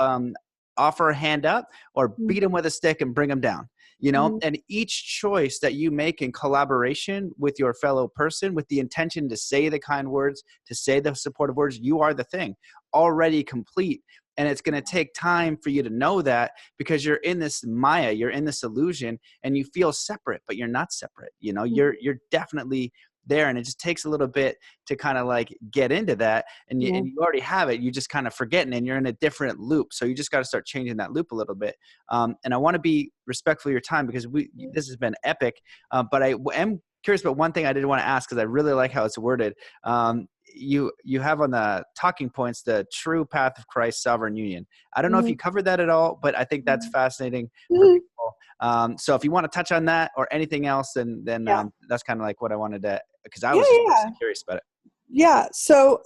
offer a hand up or beat them with a stick and bring them down. you know, Mhm. and each choice that you make in collaboration with your fellow person with the intention to say the kind words, to say the supportive words, you are the thing already complete. And it's going to take time for you to know that, because you're in this Maya, you're in this illusion, and you feel separate, but you're not separate. You know, you're definitely there. And it just takes a little bit to kind of like get into that. And Yeah. you already have it. You just kind of forgetting, and you're in a different loop. So you just got to start changing that loop a little bit. And I want to be respectful of your time, because this has been epic. But I am curious about one thing I did want to ask, because I really like how it's worded. You have on the talking points the true path of Christ's sovereign union. I don't know if you covered that at all, but I think that's fascinating for people. So if you want to touch on that or anything else, then Yeah. that's kind of like what I wanted to, because I Yeah, was just yeah. curious about it. Yeah. So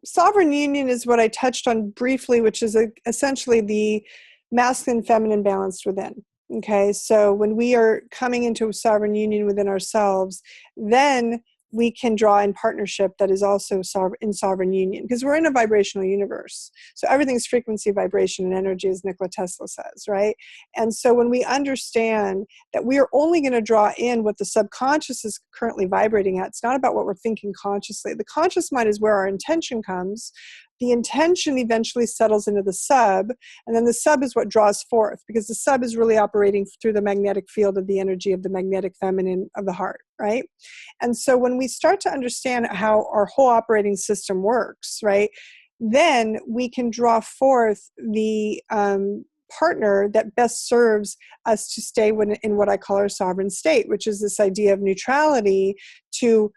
sovereign union is what I touched on briefly, which is essentially the masculine feminine balanced within. Okay. So when we are coming into a sovereign union within ourselves, then we can draw in partnership that is also in sovereign union, because we're in a vibrational universe. So everything's frequency, vibration, and energy, as Nikola Tesla says, right? And so when we understand that we are only going to draw in what the subconscious is currently vibrating at, it's not about what we're thinking consciously. The conscious mind is where our intention comes. The intention eventually settles into the sub, and then the sub is what draws forth, because the sub is really operating through the magnetic field of the energy of the magnetic feminine of the heart, right? And so when we start to understand how our whole operating system works, right, then we can draw forth the partner that best serves us to stay in what I call our sovereign state, which is this idea of neutrality to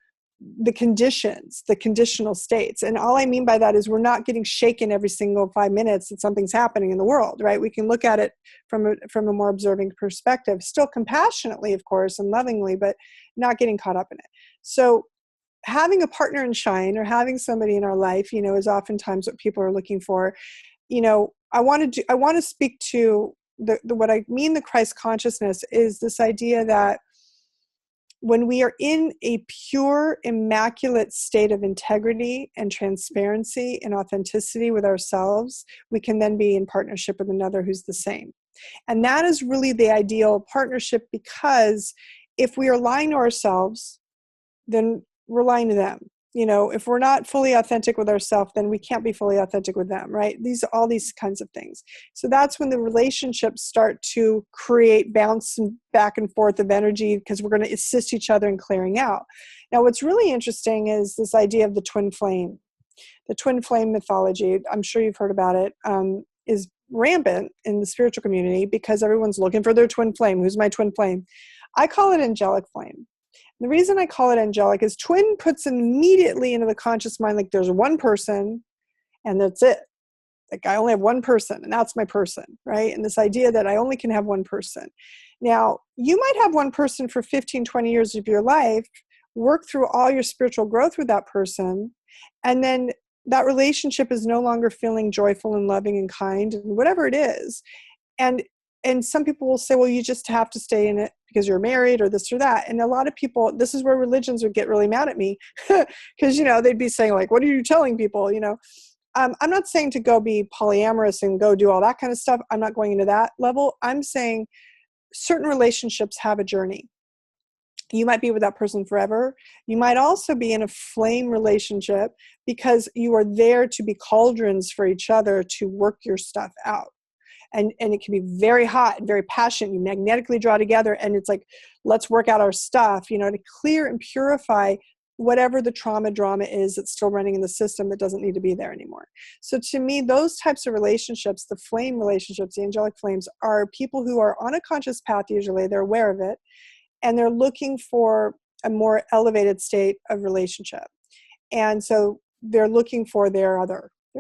the conditions, the conditional states. And all I mean by that is we're not getting shaken every single 5 minutes that something's happening in the world, right? We can look at it from a more observing perspective, still compassionately, of course, and lovingly, but not getting caught up in it. So having a partner in shine, or having somebody in our life, is oftentimes what people are looking for. I want to speak to the what I mean, the Christ consciousness is this idea that when we are in a pure, immaculate state of integrity and transparency and authenticity with ourselves, we can then be in partnership with another who's the same. And that is really the ideal partnership, because if we are lying to ourselves, then we're lying to them. If we're not fully authentic with ourselves, then we can't be fully authentic with them, right? All these kinds of things. So that's when the relationships start to create bounce back and forth of energy, because we're going to assist each other in clearing out. Now, what's really interesting is this idea of the twin flame. The twin flame mythology, I'm sure you've heard about it, is rampant in the spiritual community, because everyone's looking for their twin flame. Who's my twin flame? I call it angelic flame. The reason I call it angelic is twin puts immediately into the conscious mind like there's one person and that's it. Like I only have one person and that's my person, right? And this idea that I only can have one person. Now, you might have one person for 15, 20 years of your life, work through all your spiritual growth with that person, and then that relationship is no longer feeling joyful and loving and kind and whatever it is. And some people will say, well, you just have to stay in it because you're married or this or that. And a lot of people, this is where religions would get really mad at me, because, they'd be saying like, what are you telling people? I'm not saying to go be polyamorous and go do all that kind of stuff. I'm not going into that level. I'm saying certain relationships have a journey. You might be with that person forever. You might also be in a flame relationship because you are there to be cauldrons for each other to work your stuff out. And it can be very hot and very passionate. You magnetically draw together and it's like, let's work out our stuff, to clear and purify whatever the drama is that's still running in the system that doesn't need to be there anymore. So to me, those types of relationships, the flame relationships, the angelic flames, are people who are on a conscious path usually, they're aware of it, and they're looking for a more elevated state of relationship. And so they're looking for their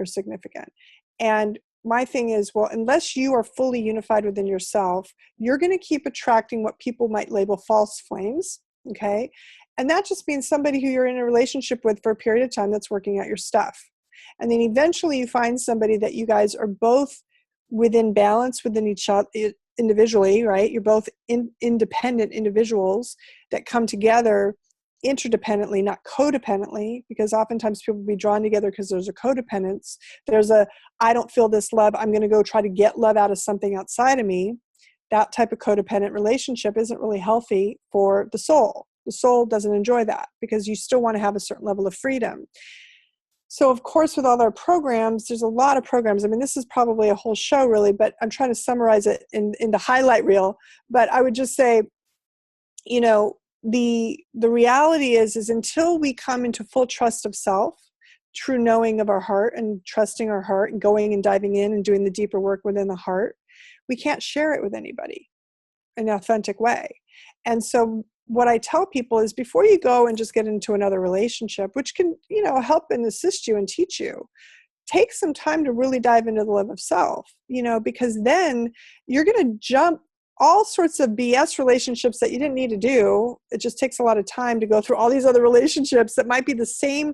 significant. And my thing is, well, unless you are fully unified within yourself, you're going to keep attracting what people might label false flames, okay? And that just means somebody who you're in a relationship with for a period of time that's working out your stuff. And then eventually you find somebody that you guys are both within balance within each other individually, right? You're both independent individuals that come together interdependently, not codependently, because oftentimes people will be drawn together because there's a codependence. There's I don't feel this love, I'm going to go try to get love out of something outside of me. that type of codependent relationship isn't really healthy for the soul. The soul doesn't enjoy that because you still want to have a certain level of freedom. So of course, with all our programs, there's a lot of programs. I mean, this is probably a whole show really, but I'm trying to summarize it in the highlight reel. But I would just say, you know, the reality is until we come into full trust of self, true knowing of our heart and trusting our heart and going and diving in and doing the deeper work within the heart, we can't share it with anybody in an authentic way. And so what I tell people is before you go and just get into another relationship, which can, you know, help and assist you and teach you, take some time to really dive into the love of self, you know, because then you're going to jump all sorts of BS relationships that you didn't need to do. It just takes a lot of time to go through all these other relationships that might be the same.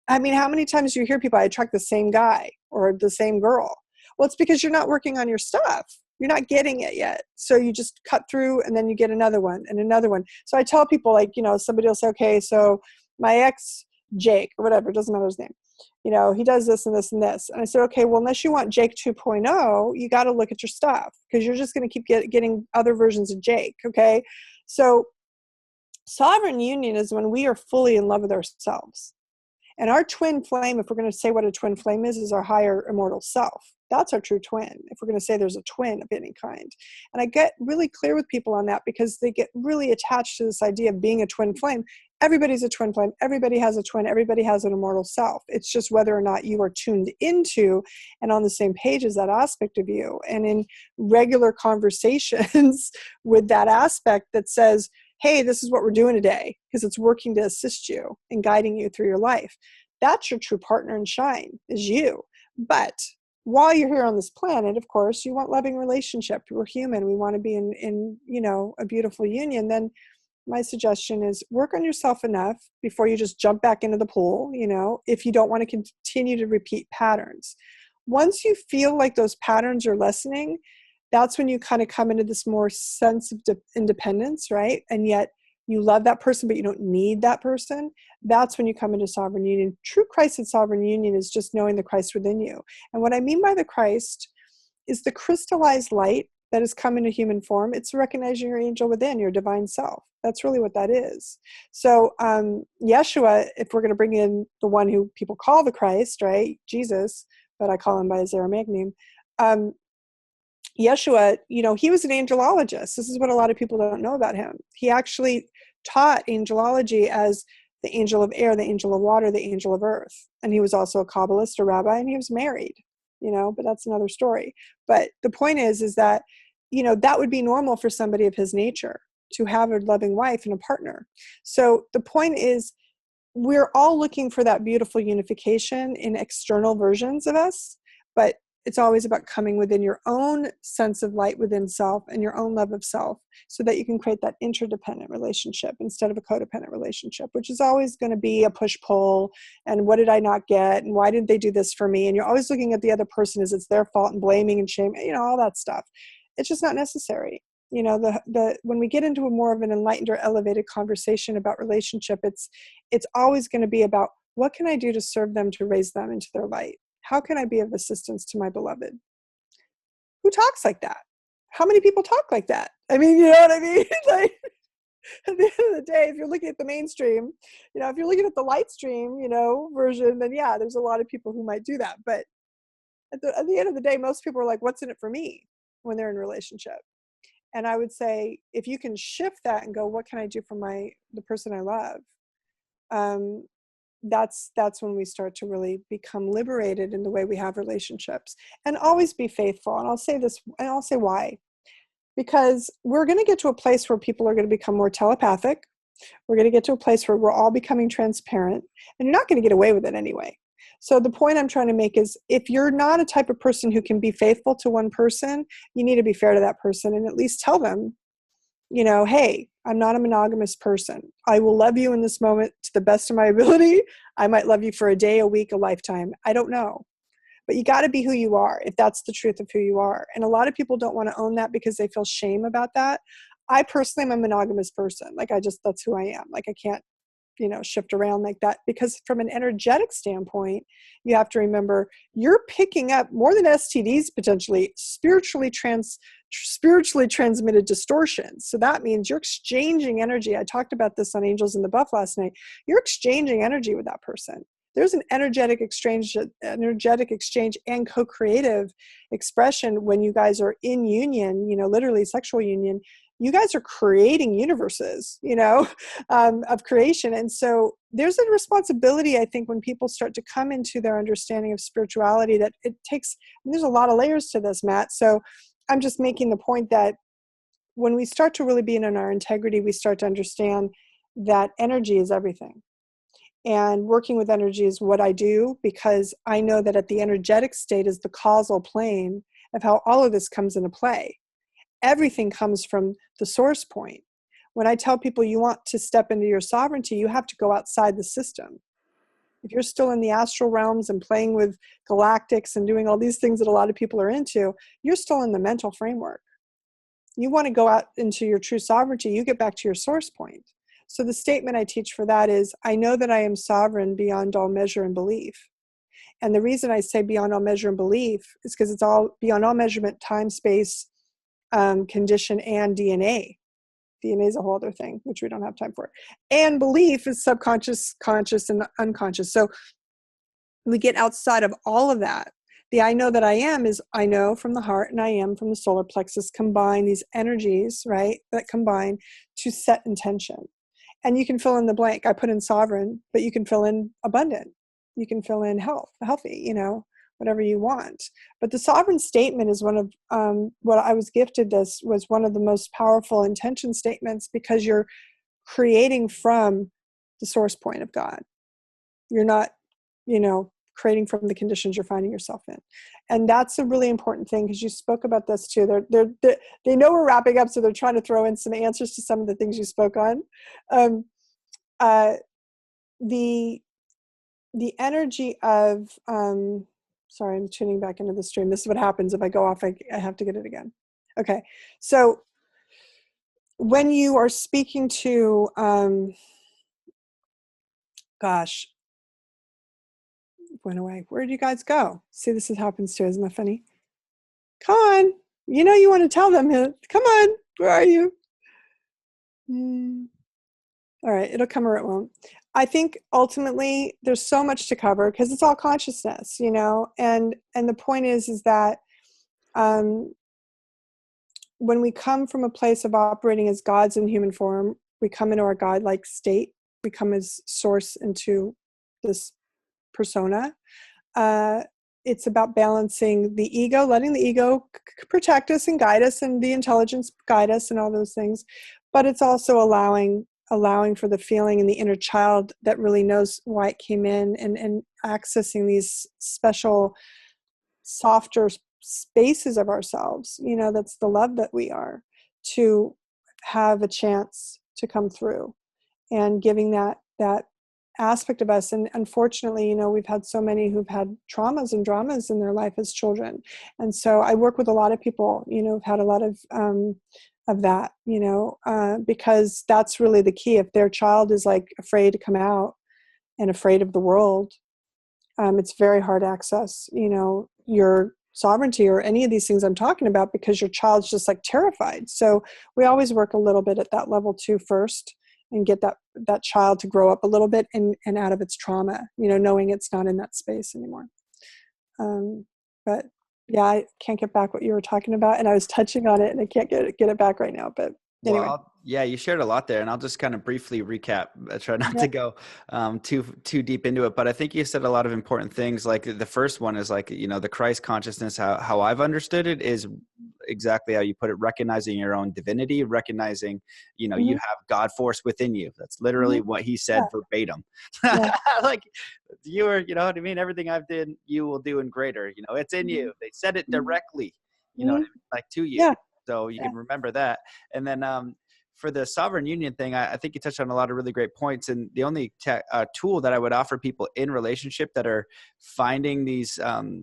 I mean, how many times do you hear people, I attract the same guy or the same girl? Well, it's because you're not working on your stuff. You're not getting it yet. So you just cut through and then you get another one and another one. So I tell people, like, you know, somebody will say, okay, so my ex, Jake, or whatever, it doesn't matter his name. You know, he does this and this and this. And I said, okay, well, unless you want Jake 2.0, you got to look at your stuff because you're just going to keep getting other versions of Jake. Okay. So sovereign union is when we are fully in love with ourselves. And our twin flame, if we're going to say what a twin flame is our higher immortal self. That's our true twin, if we're going to say there's a twin of any kind. And I get really clear with people on that because they get really attached to this idea of being a twin flame. Everybody's a twin flame. Everybody has a twin. Everybody has an immortal self. It's just whether or not you are tuned into and on the same page as that aspect of you. And in regular conversations with that aspect that says, hey, this is what we're doing today, because it's working to assist you and guiding you through your life. That's your true partner in shine, is you. But while you're here on this planet, of course, you want loving relationship. We're human. We want to be in you know, a beautiful union. Then my suggestion is work on yourself enough before you just jump back into the pool, you know, if you don't want to continue to repeat patterns. Once you feel like those patterns are lessening, that's when you kind of come into this more sense of independence, right? And yet you love that person, but you don't need that person. That's when you come into sovereign union. True Christ and sovereign union is just knowing the Christ within you. And what I mean by the Christ is the crystallized light that has come into human form. It's recognizing your angel within, your divine self. That's really what that is. So Yeshua, if we're going to bring in the one who people call the Christ, right? Jesus, but I call him by his Aramaic name. Yeshua, you know, he was an angelologist. This is what a lot of people don't know about him. He actually taught angelology as the angel of air, the angel of water, the angel of earth. And he was also a Kabbalist, a rabbi, and he was married, you know, but that's another story. But the point is that, you know, that would be normal for somebody of his nature to have a loving wife and a partner. So the point is, we're all looking for that beautiful unification in external versions of us, but it's always about coming within your own sense of light within self and your own love of self so that you can create that interdependent relationship instead of a codependent relationship, which is always going to be a push-pull and what did I not get and why didn't they do this for me? And you're always looking at the other person as it's their fault and blaming and shame, you know, all that stuff. It's just not necessary. You know, when we get into a more of an enlightened or elevated conversation about relationship, it's always going to be about what can I do to serve them, to raise them into their light? How can I be of assistance to my beloved? Who talks like that? How many people talk like that? I mean, you know what I mean? Like, at the end of the day, if you're looking at the mainstream, you know, if you're looking at the light stream, you know, version, then yeah, there's a lot of people who might do that. But at the end of the day, most people are like, what's in it for me when they're in a relationship? And I would say, if you can shift that and go, what can I do for the person I love? That's when we start to really become liberated in the way we have relationships. And always be faithful. And I'll say this, and I'll say why. Because we're going to get to a place where people are going to become more telepathic. We're going to get to a place where we're all becoming transparent. And you're not going to get away with it anyway. So the point I'm trying to make is, if you're not a type of person who can be faithful to one person, you need to be fair to that person and at least tell them, you know, hey, I'm not a monogamous person. I will love you in this moment to the best of my ability. I might love you for a day, a week, a lifetime. I don't know. But you got to be who you are, if that's the truth of who you are. And a lot of people don't want to own that because they feel shame about that. I personally am a monogamous person. Like, that's who I am. Like, I can't, you know, shift around like that, because from an energetic standpoint, you have to remember you're picking up more than STDs, potentially spiritually spiritually transmitted distortions. So that means you're exchanging energy. I talked about this on Angels in the Buff last night. You're exchanging energy with that person. There's an energetic exchange and co-creative expression when you guys are in union, literally sexual union. You guys are creating universes, of creation. And so there's a responsibility, I think, when people start to come into their understanding of spirituality, that it takes, and there's a lot of layers to this, Matt. So I'm just making the point that when we start to really be in our integrity, we start to understand that energy is everything. And working with energy is what I do, because I know that at the energetic state is the causal plane of how all of this comes into play. Everything comes from the source point. When I tell people you want to step into your sovereignty, you have to go outside the system. If you're still in the astral realms and playing with galactics and doing all these things that a lot of people are into, you're still in the mental framework. You want to go out into your true sovereignty, you get back to your source point. So the statement I teach for that is, I know that I am sovereign beyond all measure and belief. And the reason I say beyond all measure and belief is because it's all beyond all measurement, time, space, condition, and DNA. DNA is a whole other thing, which we don't have time for. And belief is subconscious, conscious, and unconscious. So we get outside of all of that. The I know that I am is I know from the heart and I am from the solar plexus, combine these energies, right, that combine to set intention. And you can fill in the blank. I put in sovereign, but you can fill in abundant. You can fill in healthy, whatever you want. But the sovereign statement is one of what I was gifted. This was one of the most powerful intention statements, because you're creating from the source point of God. You're not, creating from the conditions you're finding yourself in. And that's a really important thing, because you spoke about this too. They know we're wrapping up, so they're trying to throw in some answers to some of the things you spoke on. The energy of, sorry, I'm tuning back into the stream. This is what happens if I go off, I have to get it again. Okay. So when you are speaking to, went away. Where did you guys go? See, this happens too. Isn't that funny? Come on. You want to tell them. Come on. Where are you? All right. It'll come or it won't. I think ultimately there's so much to cover, because it's all consciousness, and the point is that when we come from a place of operating as gods in human form, we come into our God-like state. We come as source into this persona. It's about balancing the ego, letting the ego protect us and guide us, and the intelligence guide us, and all those things. But it's also allowing for the feeling in the inner child that really knows why it came in, and accessing these special, softer spaces of ourselves. That's the love that we are, to have a chance to come through, and giving that aspect of us. And unfortunately, we've had so many who've had traumas and dramas in their life as children. And so I work with a lot of people, who've had a lot of that, because that's really the key. If their child is like afraid to come out and afraid of the world, it's very hard to access, your sovereignty or any of these things I'm talking about, because your child's just like terrified. So we always work a little bit at that level too first, and get that child to grow up a little bit and out of its trauma, knowing it's not in that space anymore. But yeah, I can't get back what you were talking about, and I was touching on it and I can't get it back right now, but anyway. Well, yeah, you shared a lot there, and I'll just kind of briefly recap. I try not to go too deep into it, but I think you said a lot of important things. Like the first one is like, the Christ consciousness, how I've understood it is exactly how you put it, recognizing your own divinity, recognizing, you have God force within you. That's literally what he said verbatim. Like you were, you know what I mean? Everything I've did, you will do in greater, it's in you. They said it directly, like to you. Yeah. So you can remember that. And then for the sovereign union thing, I think you touched on a lot of really great points. And the only tool that I would offer people in relationship that are finding these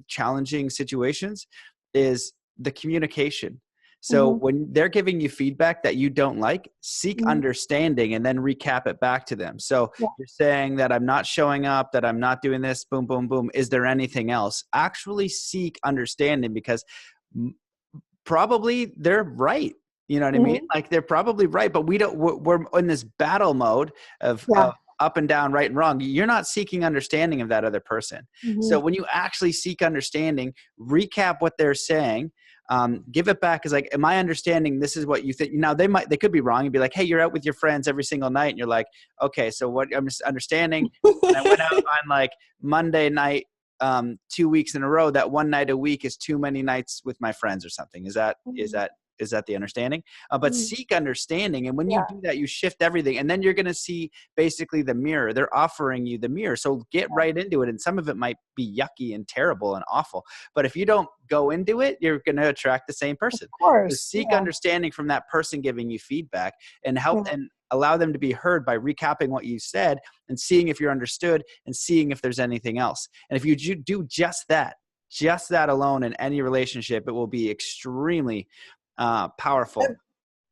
challenging situations is the communication. So when they're giving you feedback that you don't like, seek understanding and then recap it back to them. So you're saying that I'm not showing up, that I'm not doing this, boom, boom, boom. Is there anything else? Actually seek understanding, because probably they're right. You know what I mean? Like they're probably right, but we're in this battle mode of up and down, right and wrong. You're not seeking understanding of that other person. So when you actually seek understanding, recap what they're saying, give it back as like, am I understanding this is what you think? Now they could be wrong and be like, hey, you're out with your friends every single night. And you're like, okay, so what I'm just understanding. And I went out on like Monday night, 2 weeks in a row. That one night a week is too many nights with my friends or something. Is that the understanding? But seek understanding. And when you do that, you shift everything. And then you're going to see basically the mirror. They're offering you the mirror. So get right into it. And some of it might be yucky and terrible and awful. But if you don't go into it, you're going to attract the same person. Of course. So seek understanding from that person giving you feedback and help and allow them to be heard by recapping what you said and seeing if you're understood and seeing if there's anything else. And if you do just that alone in any relationship, it will be extremely powerful.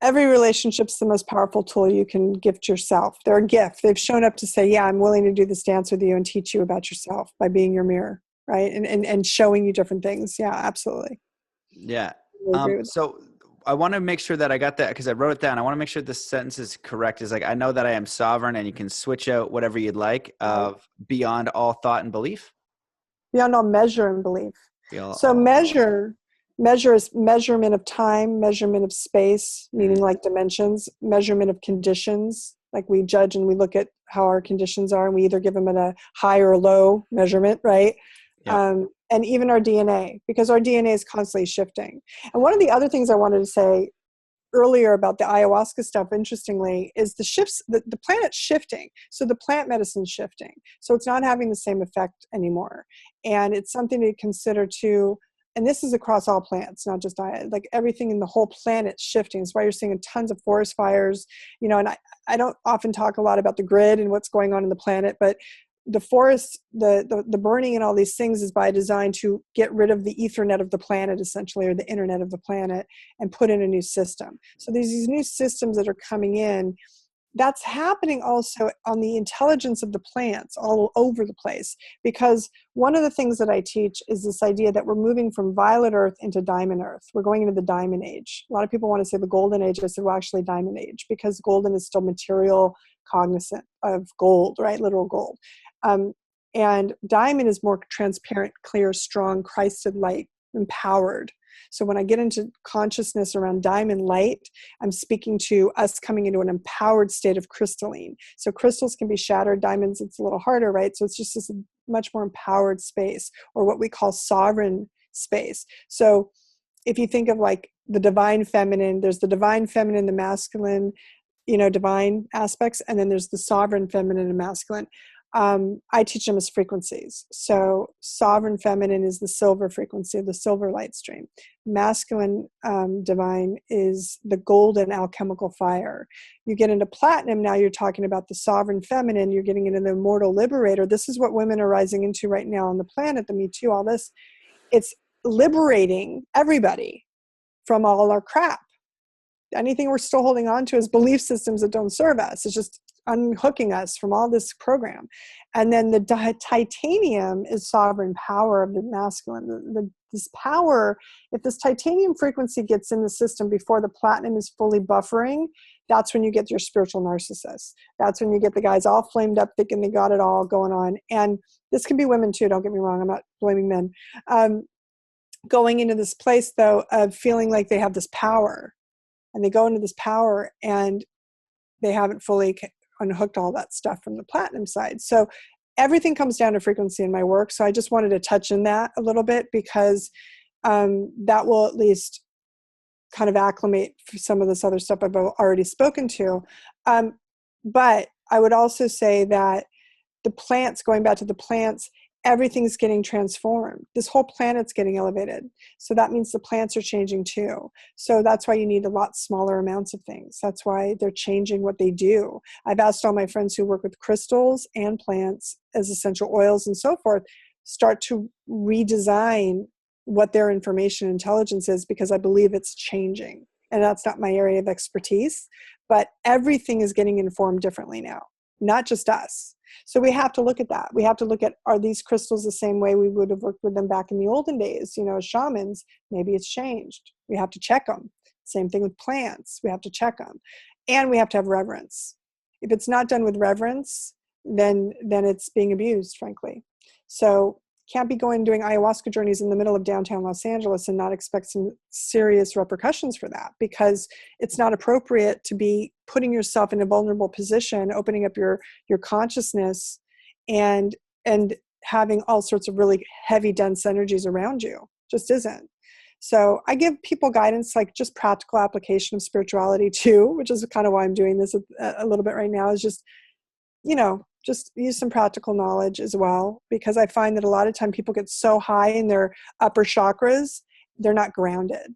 Every relationship's the most powerful tool you can gift yourself. They're a gift. They've shown up to say, yeah, I'm willing to do this dance with you and teach you about yourself by being your mirror, right? And showing you different things. Yeah, absolutely. Yeah. So I want to make sure that I got that because I wrote it down. I want to make sure this sentence is correct. Is like, I know that I am sovereign and you can switch out whatever you'd like of beyond all thought and belief. Beyond all measure and belief. Measure is measurement of time, measurement of space, meaning like dimensions, measurement of conditions. Like we judge and we look at how our conditions are and we either give them at a high or a low measurement, right? Yep. And even our DNA, because our DNA is constantly shifting. And one of the other things I wanted to say earlier about the ayahuasca stuff, interestingly, is the shifts, the planet's shifting. So the plant medicine's shifting. So it's not having the same effect anymore. And it's something to consider too. And this is across all plants, not just like everything in the whole planet's shifting. That's why you're seeing tons of forest fires, you know, and I don't often talk a lot about the grid and what's going on in the planet, but the forest, the burning and all these things is by design to get rid of the Ethernet of the planet, essentially, or the internet of the planet, and put in a new system. So there's these new systems that are coming in. That's happening also on the intelligence of the plants all over the place, because one of the things that I teach is this idea that we're moving from violet earth into diamond earth. We're going into the diamond age. A lot of people want to say the golden age. I said, well, actually diamond age, because golden is still material cognizant of gold, right? Literal gold. And diamond is more transparent, clear, strong, Christed light, empowered. So when I get into consciousness around diamond light, I'm speaking to us coming into an empowered state of crystalline. So crystals can be shattered, diamonds, it's a little harder, right? So it's just this much more empowered space, or what we call sovereign space. So if you think of like the divine feminine, there's the divine feminine, the masculine, you know, divine aspects, and then there's the sovereign feminine and masculine. I teach them as frequencies. So sovereign feminine is the silver frequency, the silver light stream. Masculine divine is the golden alchemical fire. You get into platinum, now you're talking about the sovereign feminine, you're getting into the immortal liberator. This is what women are rising into right now on the planet, the Me Too, all this. It's liberating everybody from all our crap. Anything we're still holding on to is belief systems that don't serve us. It's just unhooking us from all this program. And then the titanium is sovereign power of the masculine. This power, if this titanium frequency gets in the system before the platinum is fully buffering, that's when you get your spiritual narcissist. That's when you get the guys all flamed up thinking they got it all going on. And this can be women too, don't get me wrong, I'm not blaming men. Going into this place though of feeling like they have this power, and they go into this power and they haven't fully unhooked all that stuff from the platinum side. So everything comes down to frequency in my work. So I just wanted to touch on that a little bit, because that will at kind of acclimate for some of this other stuff I've already spoken to. But I would also say that the plants, going back to the plants, everything's getting transformed. This whole planet's getting elevated. So that means the plants are changing too. So that's why you need a lot smaller amounts of things. That's why they're changing what they do. I've asked all my friends who work with crystals and plants as essential oils and so forth, start to redesign what their information intelligence is, because I believe it's changing. And that's not my area of expertise, but everything is getting informed differently now. not just us. So we have to look at that. We have to look at, are these crystals the same way we would have worked with them back in the olden days, as shamans? Maybe it's changed. We have to check them. Same thing with plants. We have to check them. And we have to have reverence. If it's not done with reverence, then it's being abused, frankly. So can't be doing ayahuasca journeys in the middle of downtown Los Angeles and not expect some serious repercussions for that, because it's not appropriate to be putting yourself in a vulnerable position, opening up your consciousness and having all sorts of really heavy, dense energies around you. Just isn't. So I give people guidance, like just practical application of spirituality too, which is kind of why I'm doing this a little bit right now, is just, just use some practical knowledge as well, because I find that a lot of time people get so high in their upper chakras, they're not grounded.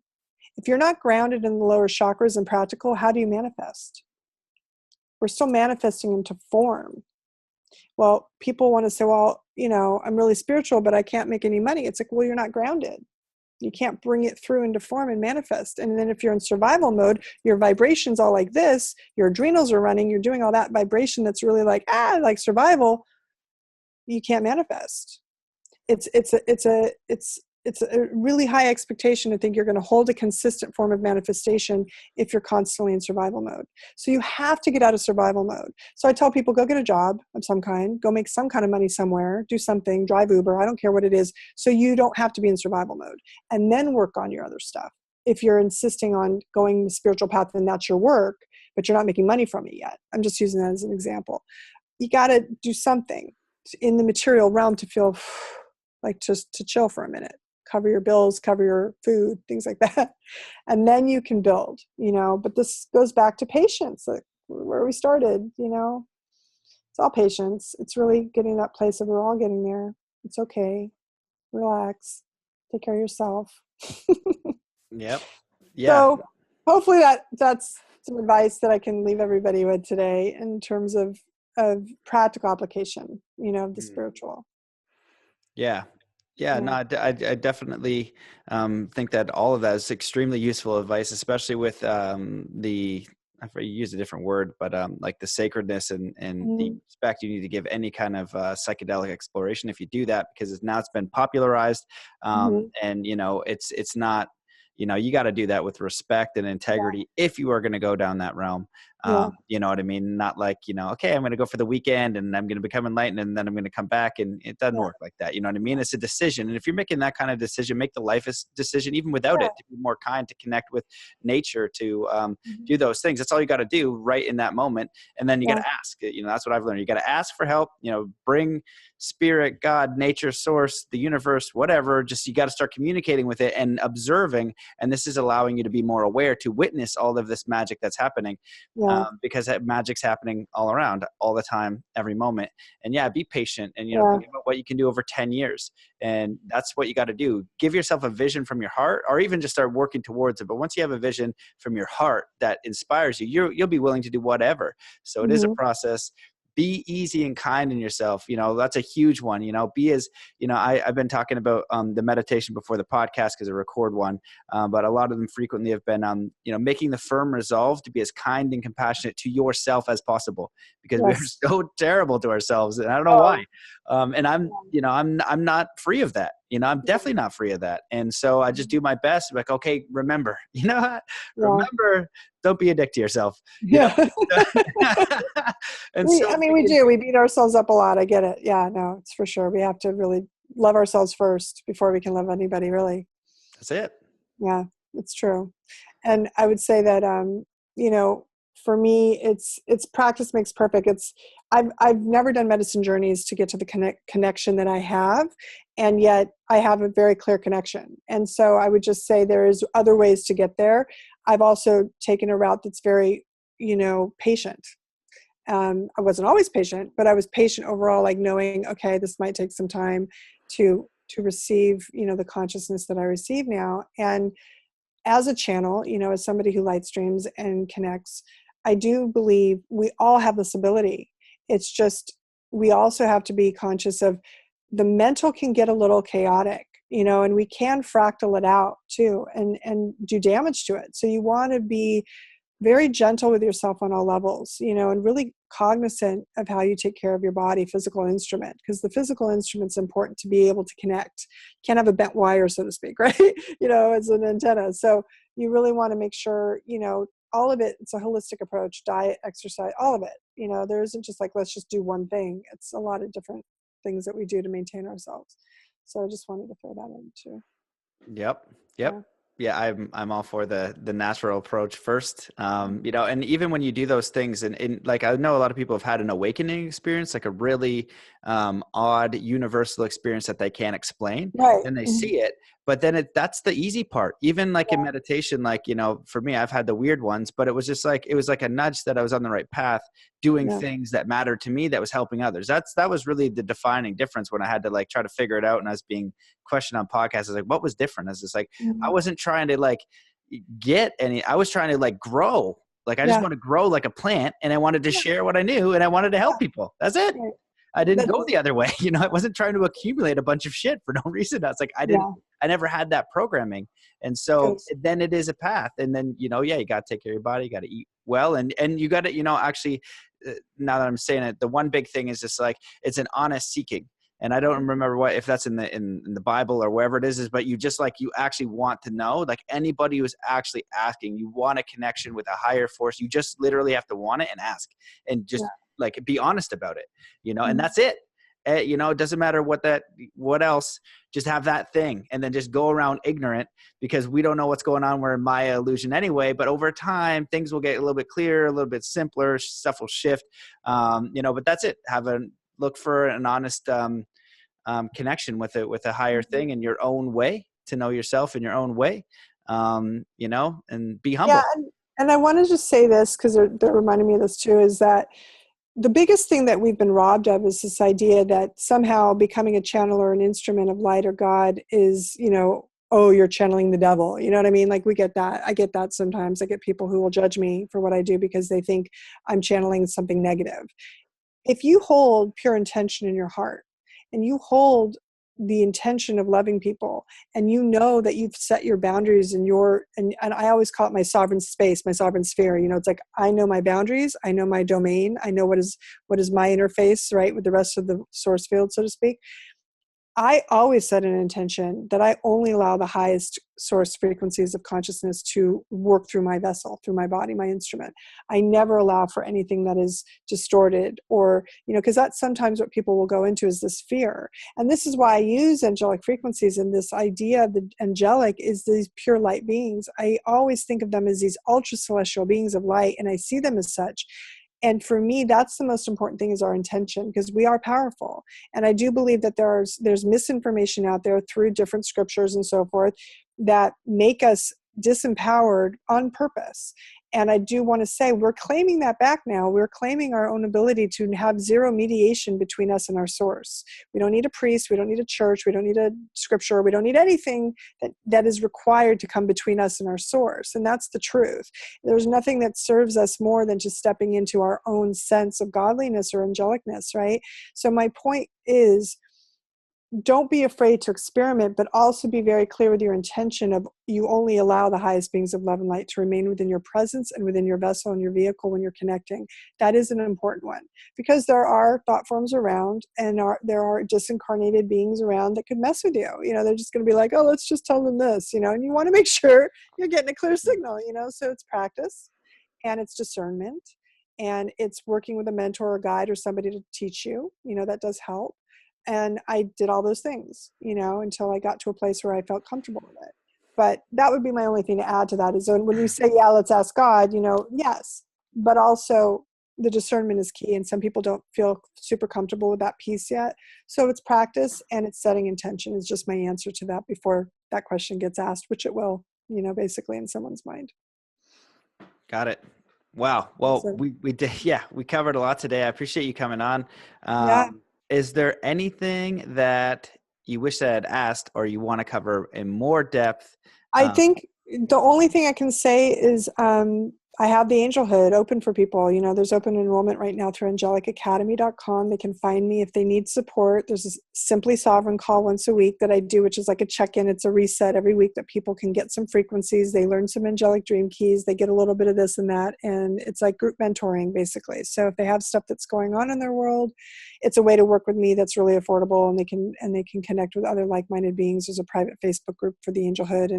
If you're not grounded in the lower chakras and practical, how do you manifest? We're still manifesting into form. Well, people want to say, well, I'm really spiritual, but I can't make any money. It's like, well, you're not grounded. You can't bring it through into form and manifest. And then if you're in survival mode, your vibration's all like this, your adrenals are running, you're doing all that vibration that's really like survival, you can't manifest. It's a really high expectation to think you're going to hold a consistent form of manifestation if you're constantly in survival mode. So you have to get out of survival mode. So I tell people, go get a job of some kind, go make some kind of money somewhere, do something, drive Uber, I don't care what it is, so you don't have to be in survival mode, and then work on your other stuff. If you're insisting on going the spiritual path and that's your work, but you're not making money from it yet. I'm just using that as an example. You got to do something in the material realm to feel like just to chill for a minute. Cover your bills, cover your food, things like that. And then you can build, but this goes back to patience, like where we started, it's all patience. It's really getting that place of we're all getting there. It's okay. Relax. Take care of yourself. Yep. Yeah. So hopefully that's some advice that I can leave everybody with today in terms of practical application, of the spiritual. Yeah. Yeah, no, I definitely think that all of that is extremely useful advice, especially with I use a different word, but like the sacredness and the respect you need to give any kind of psychedelic exploration if you do that, because it's been popularized, and it's not, you got to do that with respect and integrity if you are going to go down that realm. You know what I mean? Not like, okay, I'm going to go for the weekend and I'm going to become enlightened and then I'm going to come back, and it doesn't work like that. You know what I mean? It's a decision. And if you're making that kind of decision, make the life decision, even without it, to be more kind, to connect with nature, to do those things. That's all you got to do right in that moment. And then you got to ask, that's what I've learned. You got to ask for help, bring spirit, God, nature, source, the universe, whatever, just, you got to start communicating with it and observing. And this is allowing you to be more aware, to witness all of this magic that's happening. Because that magic's happening all around, all the time, every moment. And be patient and, think about what you can do over 10 years. And that's what you got to do. Give yourself a vision from your heart, or even just start working towards it. But once you have a vision from your heart that inspires you, you'll be willing to do whatever. So it is a process. Be easy and kind in yourself. That's a huge one. Be as, I've been talking about the meditation before the podcast because I record one, but a lot of them frequently have been, making the firm resolve to be as kind and compassionate to yourself as possible, because we're so terrible to ourselves, and I don't know why. And I'm not free of that. I'm definitely not free of that. And so I just do my best. Like, okay, remember, remember, don't be a dick to yourself. And we beat ourselves up a lot. I get it. Yeah, no, it's for sure. We have to really love ourselves first before we can love anybody, really. That's it. Yeah, it's true. And I would say that, for me, it's practice makes perfect. I've never done medicine journeys to get to the connection that I have, and yet I have a very clear connection. And so I would just say there is other ways to get there. I've also taken a route that's very, patient. I wasn't always patient, but I was patient overall, like knowing, okay, this might take some time to receive, the consciousness that I receive now. And as a channel, as somebody who light streams and connects, I do believe we all have this ability. It's just, we also have to be conscious of the mental can get a little chaotic, and we can fractal it out too and do damage to it. So you want to be very gentle with yourself on all levels, and really cognizant of how you take care of your body, physical instrument, because the physical instrument's important to be able to connect. You can't have a bent wire, so to speak, right? As an antenna. So you really want to make sure, all of it, it's a holistic approach, diet, exercise, all of it. There isn't just like, let's just do one thing. It's a lot of different things that we do to maintain ourselves. So I just wanted to throw that in too. Yep. Yeah. Yeah, I'm all for the natural approach first. And even when you do those things, and like I know a lot of people have had an awakening experience, like a really odd universal experience that they can't explain. Right. Then they see it, but then that's the easy part. Even like in Yeah. meditation, like for me, I've had the weird ones, but it was like a nudge that I was on the right path, doing things that mattered to me, that was helping others. That was really the defining difference when I had to like try to figure it out, and I was being questioned on podcasts. I was like, what was different? I was just like, I wasn't trying to like get any, I was trying to like grow. Like, I just want to grow like a plant, and I wanted to share what I knew, and I wanted to help people. That's it. Right. I didn't go the other way. I wasn't trying to accumulate a bunch of shit for no reason. I was like, I never had that programming. And so then it is a path. And then, you got to take care of your body. You got to eat well. And you got to, actually, now that I'm saying it, the one big thing is just like, it's an honest seeking. And I don't remember if that's in the Bible or wherever it is, but you just like, you actually want to know, like anybody who's actually asking, you want a connection with a higher force. You just literally have to want it and ask, and just like be honest about it, and that's it. It doesn't matter what else, just have that thing, and then just go around ignorant, because we don't know what's going on. We're in Maya illusion anyway, but over time things will get a little bit clearer, a little bit simpler, stuff will shift, but that's it. Look for an honest connection with a higher thing in your own way, to know yourself in your own way, and be humble. Yeah, and I want to just say this, because they're reminding me of this too, is that the biggest thing that we've been robbed of is this idea that somehow becoming a channel or an instrument of light or God is, oh, you're channeling the devil. You know what I mean? Like, we get that. I get that sometimes. I get people who will judge me for what I do because they think I'm channeling something negative. If you hold pure intention in your heart, and you hold the intention of loving people, and that you've set your boundaries and I always call it my sovereign space, my sovereign sphere. It's like, I know my boundaries, I know my domain, I know what is my interface, right, with the rest of the source field, so to speak. I always set an intention that I only allow the highest source frequencies of consciousness to work through my vessel, through my body, my instrument. I never allow for anything that is distorted, or, because that's sometimes what people will go into, is this fear. And this is why I use angelic frequencies, and this idea of the angelic is these pure light beings. I always think of them as these ultra celestial beings of light, and I see them as such. And for me, that's the most important thing, is our intention, because we are powerful. And I do believe that there's misinformation out there through different scriptures and so forth that make us disempowered on purpose. And I do want to say, we're claiming that back now. We're claiming our own ability to have zero mediation between us and our source. We don't need a priest. We don't need a church. We don't need a scripture. We don't need anything that is required to come between us and our source. And that's the truth. There's nothing that serves us more than just stepping into our own sense of godliness or angelicness, right? So my point is, don't be afraid to experiment, but also be very clear with your intention of, you only allow the highest beings of love and light to remain within your presence and within your vessel and your vehicle when you're connecting. That is an important one, because there are thought forms around, and there are disincarnated beings around that could mess with you. They're just going to be like, oh, let's just tell them this, and you want to make sure you're getting a clear signal, so it's practice, and it's discernment, and it's working with a mentor or guide or somebody to teach you, that does help. And I did all those things, until I got to a place where I felt comfortable with it. But that would be my only thing to add to that, is when you say, yeah, let's ask God, yes, but also the discernment is key. And some people don't feel super comfortable with that piece yet. So it's practice, and it's setting intention is just my answer to that before that question gets asked, which it will, basically in someone's mind. Got it. Wow. Well, we did. Yeah, we covered a lot today. I appreciate you coming on. Yeah. Is there anything that you wish I had asked, or you want to cover in more depth? I think the only thing I can say is I have the Angelhood open for people. You know, there's open enrollment right now through angelicacademy.com. They can find me if they need support. There's a Simply Sovereign call once a week that I do, which is like a check-in. It's a reset every week that people can get some frequencies. They learn some angelic dream keys. They get a little bit of this and that. And it's like group mentoring, basically. So if they have stuff that's going on in their world, it's a way to work with me that's really affordable, and they can connect with other like-minded beings. There's a private Facebook group for the Angelhood,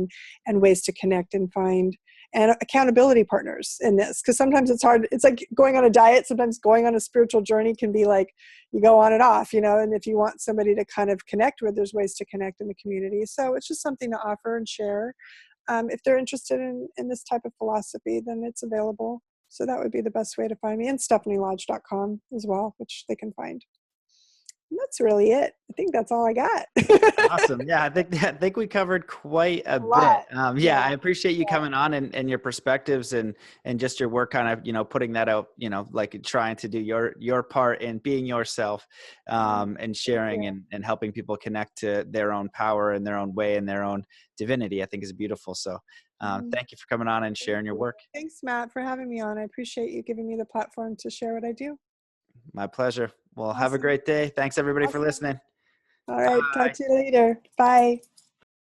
and ways to connect and find and accountability partners in this, because sometimes it's hard. It's like going on a diet. Sometimes going on a spiritual journey can be like you go on and off, you know. And if you want somebody to kind of connect with, there's ways to connect in the community. So it's just something to offer and share. If they're interested in this type of philosophy, then it's available. So that would be the best way to find me, and stephanielodge.com as well, which they can find. And that's really it. I think that's all I got. Awesome. Yeah, I think we covered quite a lot. bit. Yeah, I appreciate you coming on and your perspectives and just your work, kind of, you know, putting that out, you know, like trying to do your part in being yourself, and sharing and helping people connect to their own power and their own way and their own divinity, I think is beautiful. So thank you for coming on and sharing your work. Thanks, Matt, for having me on. I appreciate you giving me the platform to share what I do. My pleasure. Well, Awesome. have a great day. Thanks everybody for listening. All right. Bye. Talk to you later. Bye.